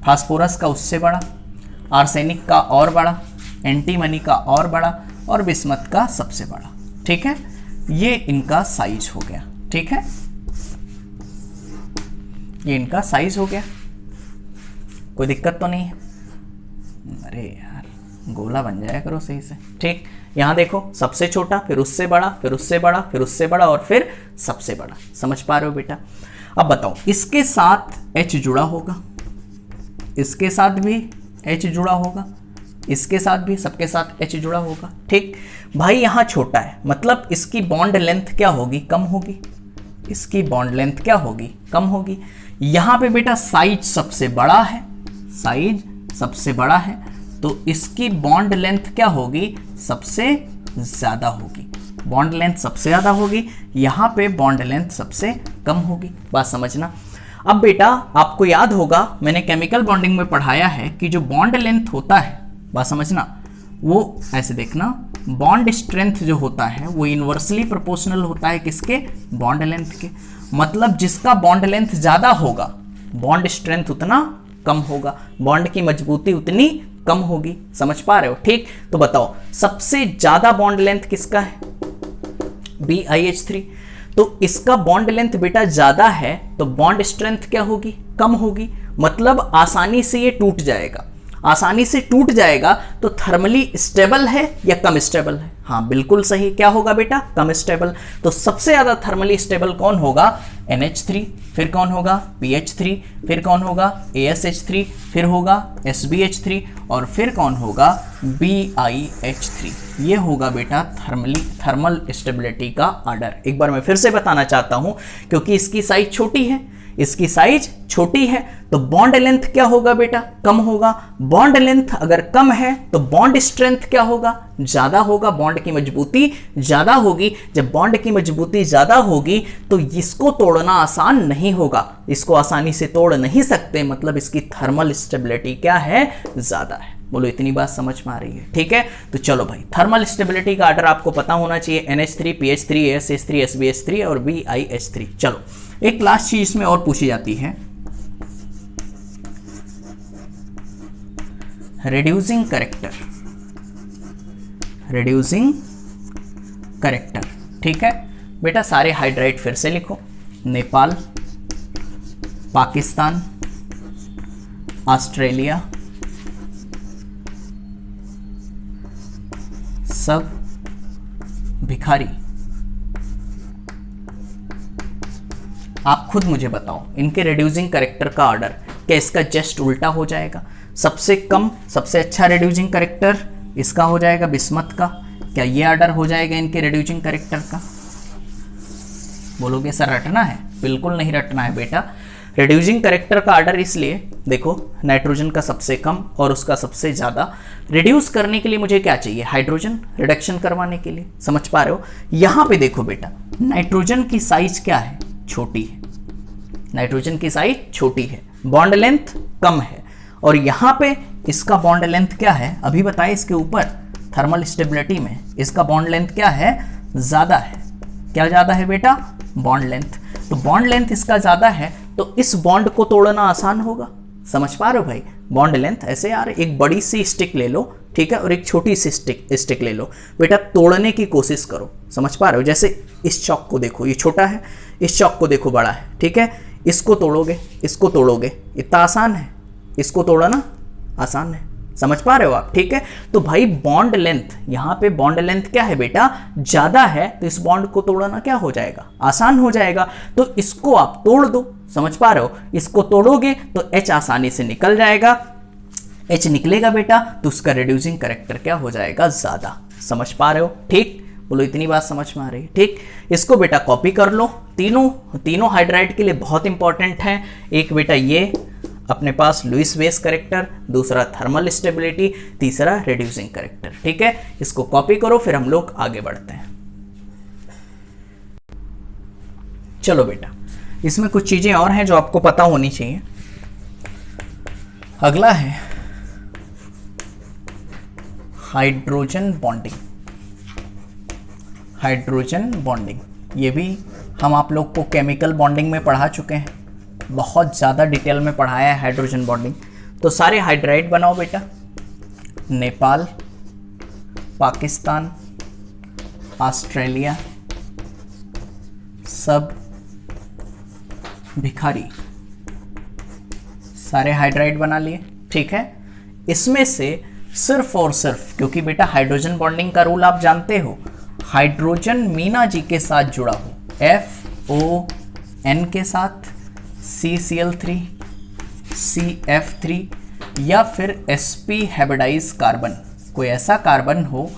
फास्फोरस का उससे बड़ा, आर्सेनिक का और बड़ा, एंटीमनी का और बड़ा और बिस्मथ का सबसे बड़ा। ठीक है, ये इनका साइज हो गया। ठीक है, ये इनका साइज हो गया, कोई दिक्कत तो नहीं है? अरे यार गोला बन जाया करो सही से। ठीक, यहां देखो, सबसे छोटा, फिर उससे बड़ा, फिर उससे बड़ा, फिर उससे बड़ा और फिर सबसे बड़ा। समझ पा रहे हो बेटा? अब बताओ, इसके साथ H जुड़ा होगा, इसके साथ भी H जुड़ा होगा, इसके साथ भी, सबके साथ H जुड़ा होगा। ठीक भाई, यहां छोटा है मतलब इसकी बॉन्ड लेंथ क्या होगी? कम होगी। इसकी बॉन्ड लेंथ क्या होगी? कम होगी। यहां पे बेटा साइज सबसे बड़ा है, साइज सबसे बड़ा है तो इसकी बॉन्ड लेंथ क्या होगी? सबसे ज्यादा होगी। बॉन्ड लेंथ सबसे ज्यादा होगी, यहां पे बॉन्ड लेंथ सबसे कम होगी। बात समझना। अब बेटा आपको याद होगा, मैंने केमिकल बॉन्डिंग में पढ़ाया है कि जो बॉन्ड लेंथ होता है, बात समझना, वो ऐसे देखना, बॉन्ड स्ट्रेंथ जो होता है वो इनवर्सली प्रोपोर्शनल होता है किसके? बॉन्ड लेंथ के। मतलब जिसका बॉन्ड लेंथ ज्यादा होगा बॉन्ड स्ट्रेंथ उतना कम होगा, बॉन्ड की मजबूती उतनी कम होगी। समझ पा रहे हो? ठीक, तो बताओ सबसे ज्यादा बॉन्ड लेंथ किसका है? BIH3। तो इसका बॉन्ड लेंथ बेटा ज्यादा है तो बॉन्ड स्ट्रेंथ क्या होगी? कम होगी। मतलब आसानी से ये टूट जाएगा। आसानी से टूट जाएगा तो थर्मली स्टेबल है या कम स्टेबल है? हाँ बिल्कुल सही, क्या होगा बेटा? कम स्टेबल। तो सबसे ज्यादा थर्मली स्टेबल कौन होगा? NH3, फिर कौन होगा? PH3, फिर कौन होगा? ASH3, फिर होगा SBH3 और फिर कौन होगा? BIH3। ये होगा बेटा थर्मल स्टेबिलिटी का ऑर्डर। एक बार मैं फिर से बताना चाहता हूं क्योंकि इसकी साइज छोटी है, इसकी साइज छोटी है, तो बॉन्ड लेंथ क्या होगा बेटा, कम होगा। बॉन्ड लेंथ अगर कम है तो बॉन्ड स्ट्रेंथ क्या होगा, ज्यादा होगा, बॉन्ड की मजबूती ज्यादा होगी। जब बॉन्ड की मजबूती ज्यादा होगी तो इसको तोड़ना आसान नहीं होगा, इसको आसानी से तोड़ नहीं सकते, मतलब इसकी थर्मल स्टेबिलिटी क्या है, ज्यादा है। बोलो इतनी बात समझ में आ रही है, ठीक है। तो चलो भाई, थर्मल स्टेबिलिटी का ऑर्डर आपको पता होना चाहिए, NH3, PH3, ASH3, SBH3 और BiH3। चलो एक लास्ट चीज इसमें और पूछी जाती है, रिड्यूसिंग करेक्टर। रिड्यूसिंग करेक्टर, ठीक है बेटा। सारे हाइड्राइड फिर से लिखो, नेपाल, पाकिस्तान, ऑस्ट्रेलिया, सब भिखारी। आप खुद मुझे बताओ, इनके रिड्यूसिंग करेक्टर का ऑर्डर क्या इसका जस्ट उल्टा हो जाएगा? सबसे कम सबसे अच्छा रिड्यूसिंग करेक्टर इसका हो जाएगा, बिस्मथ का। क्या ये ऑर्डर हो जाएगा इनके रिड्यूसिंग करेक्टर का? बोलोगे सर रटना है? बिल्कुल नहीं रटना है बेटा। रिड्यूसिंग करेक्टर का ऑर्डर इसलिए देखो, नाइट्रोजन का सबसे कम और उसका सबसे ज्यादा। रिड्यूस करने के लिए मुझे क्या चाहिए, हाइड्रोजन। रिडक्शन करवाने के लिए, समझ पा रहे हो? यहां पे देखो बेटा, नाइट्रोजन की साइज क्या है, छोटी है। नाइट्रोजन की साइज छोटी है, बॉन्ड लेंथ कम है, और यहां पे इसका बॉन्ड लेंथ क्या है, अभी बताए इसके ऊपर थर्मल स्टेबिलिटी में इसका बॉन्ड लेंथ क्या है, ज्यादा है। क्या ज्यादा है बेटा, बॉन्ड लेंथ। तो बॉन्ड लेंथ इसका ज्यादा है, तो इस बॉन्ड को तोड़ना आसान होगा। समझ पा रहे हो भाई? बॉन्ड लेंथ ऐसे यार, एक बड़ी सी स्टिक ले लो, ठीक है, और एक छोटी सी स्टिक ले लो बेटा, तोड़ने की कोशिश करो। समझ पा रहे हो? जैसे इस चौक को देखो, ये छोटा है, इस चौक को देखो बड़ा है, ठीक है। इसको तोड़ोगे, इसको तोड़ोगे, इतना आसान है, इसको तोड़ना आसान है। समझ पा रहे हो आप? ठीक है। तो भाई बॉन्ड लेंथ, यहां पे बॉन्ड लेंथ क्या है बेटा, ज्यादा है, तो इस बॉन्ड को तोड़ना क्या हो जाएगा, आसान हो जाएगा। तो इसको आप तोड़ दो। समझ पा रहे हो? इसको तोड़ोगे तो H आसानी से निकल जाएगा। H निकलेगा बेटा तो उसका रिड्यूसिंग करेक्टर क्या हो जाएगा, ज्यादा। समझ पा रहे हो? ठीक, बोलो इतनी बात समझ में आ रही है? ठीक, इसको बेटा कॉपी कर लो। तीनों हाइड्राइड के लिए बहुत इंपॉर्टेंट है। एक बेटा ये अपने पास लुईस बेस करेक्टर, दूसरा थर्मल स्टेबिलिटी, तीसरा रिड्यूसिंग करेक्टर। ठीक है, इसको कॉपी करो, फिर हम लोग आगे बढ़ते हैं। चलो बेटा, इसमें कुछ चीजें और हैं जो आपको पता होनी चाहिए। अगला है हाइड्रोजन बॉन्डिंग। हाइड्रोजन बॉन्डिंग, ये भी हम आप लोग को केमिकल बॉन्डिंग में पढ़ा चुके हैं, बहुत ज़्यादा डिटेल में पढ़ाया है हाइड्रोजन बॉन्डिंग। तो सारे हाइड्राइड बनाओ बेटा, नेपाल, पाकिस्तान, ऑस्ट्रेलिया, सब भिखारी। सारे हाइड्राइड बना लिए, ठीक है। इसमें से सिर्फ और सिर्फ, क्योंकि बेटा हाइड्रोजन बॉन्डिंग का रूल आप जानते हो, हाइड्रोजन मीना जी के साथ जुड़ा हो, FON के साथ, CCl3, CF3 या फिर sp हेब्रिडाइज कार्बन, कोई ऐसा कार्बन हो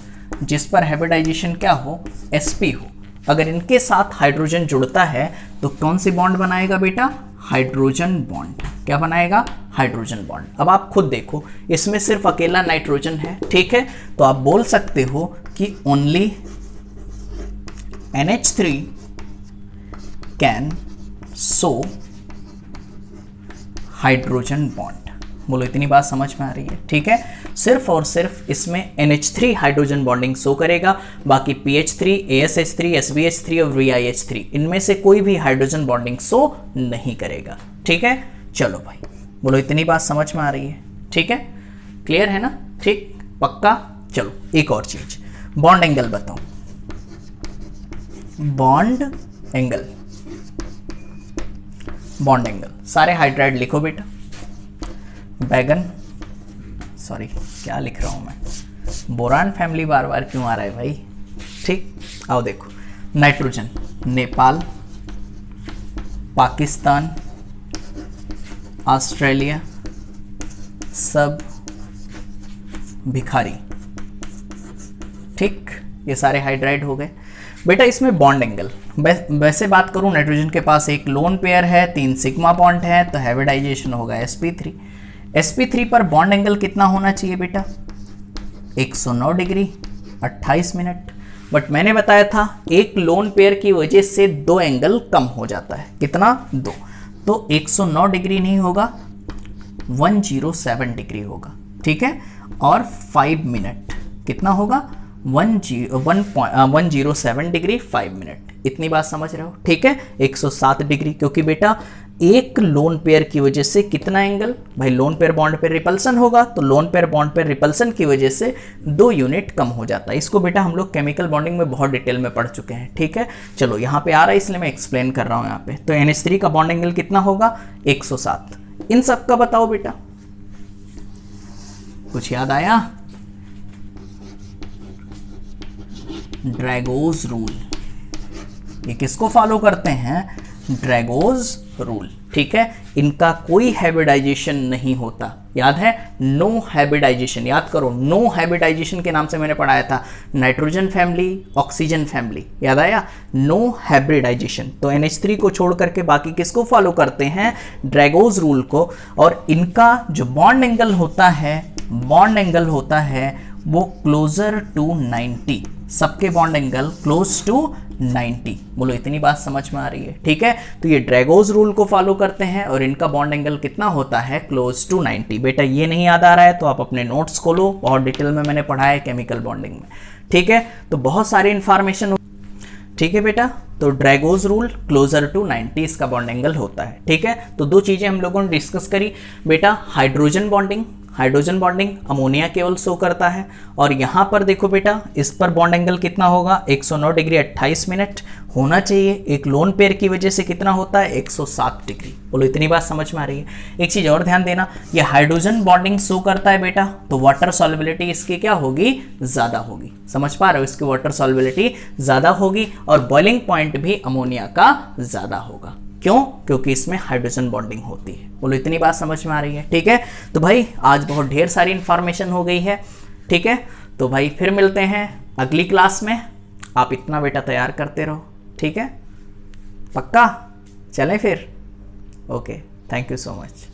जिस पर हेब्रिडाइजेशन क्या हो, sp हो। अगर इनके साथ हाइड्रोजन जुड़ता है तो कौन सी बॉन्ड बनाएगा बेटा, हाइड्रोजन बॉन्ड। क्या बनाएगा, हाइड्रोजन बॉन्ड। अब आप खुद देखो, इसमें सिर्फ अकेला नाइट्रोजन है, ठीक है, तो आप बोल सकते हो कि only NH3 can show hydrogen bond. बोलो इतनी बात समझ में आ रही है? ठीक है, सिर्फ और सिर्फ इसमें NH3 हाइड्रोजन बॉन्डिंग शो करेगा, बाकी PH3, ASH3, SBH3 और ViH3 इनमें से कोई भी हाइड्रोजन बॉन्डिंग शो नहीं करेगा। ठीक है, चलो भाई, बोलो इतनी बात समझ में आ रही है? ठीक है, क्लियर है ना? ठीक, पक्का। चलो एक और चीज, बॉन्ड एंगल बताओ। बॉन्ड एंगल, बॉन्ड एंगल, सारे हाइड्राइड लिखो बेटा। बैगन, सॉरी क्या लिख रहा हूं मैं, बोरान फैमिली बार बार क्यों आ रहा है भाई? ठीक, आओ देखो, नाइट्रोजन, नेपाल, पाकिस्तान, ऑस्ट्रेलिया, सब भिखारी। ठीक, ये सारे हाइड्राइड हो गए। बेटा इसमें बॉन्ड एंगल, वैसे बात करूं नाइट्रोजन के पास एक लोन पेयर है, 3 सिग्मा बॉन्ड है, तो हाइब्रिडाइजेशन होगा sp3। sp3 पर बॉन्ड एंगल कितना होना चाहिए बेटा? 109 डिग्री 28 मिनट। बट मैंने बताया था एक लोन पेयर की वजह से 2 एंगल कम हो जाता है, कितना? 2। तो 109 डिग्री नहीं होगा, 107 डिग्री होगा, ठीक है। और 5 मिनट कितना होगा? 107 डिग्री 5 मिनट। इतनी बात समझ रहे हो, ठीक है। 107 डिग्री, क्योंकि बेटा एक लोन पेयर की वजह से कितना एंगल? भाई लोन पेयर बॉन्ड पे रिपल्सन होगा, तो लोन पेयर बॉन्ड पे रिपल्सन की वजह से 2 यूनिट कम हो जाता है। इसको बेटा हम लोग केमिकल बॉन्डिंग में बहुत डिटेल में पढ़ चुके हैं, ठीक है। चलो यहाँ पे आ रहा है इसलिए मैं एक्सप्लेन कर रहा हूँ यहाँ पे। तो NH3 का बॉन्ड एंगल कितना होगा? 107। इन सब का बताओ बेटा, कुछ याद आया? ड्रैगोज रूल, ये किसको फॉलो करते हैं? ड्रैगोज रूल, ठीक है। इनका कोई हाइब्रिडाइजेशन नहीं होता, याद है? नो हाइब्रिडाइजेशन, याद करो, नो हाइब्रिडाइजेशन के नाम से मैंने पढ़ाया था, नाइट्रोजन फैमिली, ऑक्सीजन फैमिली, याद आया? No hybridisation. तो NH3 को छोड़ करके बाकी किसको फॉलो करते हैं? ड्रैगोज रूल को। और इनका जो बॉन्ड एंगल होता है, बॉन्ड एंगल होता है वो क्लोजर टू 90, सबके बॉन्ड एंगल क्लोज टू 90। बोलो इतनी बात समझ में आ रही है, ठीक है। तो ये ड्रैगोज रूल को फॉलो करते हैं और इनका बॉन्ड एंगल कितना होता है? Close to 90। बेटा ये नहीं याद आ रहा है तो आप अपने नोट्स खोलो, बहुत डिटेल में मैंने पढ़ा है केमिकल बॉन्डिंग में, ठीक है। तो बहुत सारी इंफॉर्मेशन, ठीक है बेटा। तो ड्रैगोज रूल क्लोजर टू 90 इसका बॉन्ड एंगल होता है, ठीक है। तो 2 चीजें हम लोगों ने डिस्कस करी बेटा, hydrogen bonding, hydrogen bonding ammonia केवल शो करता है। और यहाँ पर देखो बेटा, इस पर बॉन्ड एंगल कितना होगा? 109 डिग्री 28 मिनट होना चाहिए। एक लोन पेयर की वजह से कितना होता है? 107 डिग्री। बोलो इतनी बात समझ में आ रही है? एक चीज और ध्यान देना, ये हाइड्रोजन बॉन्डिंग शो करता है बेटा, तो वाटर सॉल्युबिलिटी इसकी क्या होगी? ज्यादा होगी। समझ पा रहे हो? इसकी वाटर सॉल्युबिलिटी ज्यादा होगी और बॉइलिंग पॉइंट भी अमोनिया का ज्यादा होगा। क्यों? क्योंकि इसमें हाइड्रोजन बॉन्डिंग होती है। बोलो इतनी बात समझ में आ रही है, ठीक है। तो भाई आज बहुत ढेर सारी इंफॉर्मेशन हो गई है, ठीक है। तो भाई फिर मिलते हैं अगली क्लास में। आप इतना बेटा तैयार करते रहो, ठीक है। पक्का? चलें फिर? Okay, thank you so much.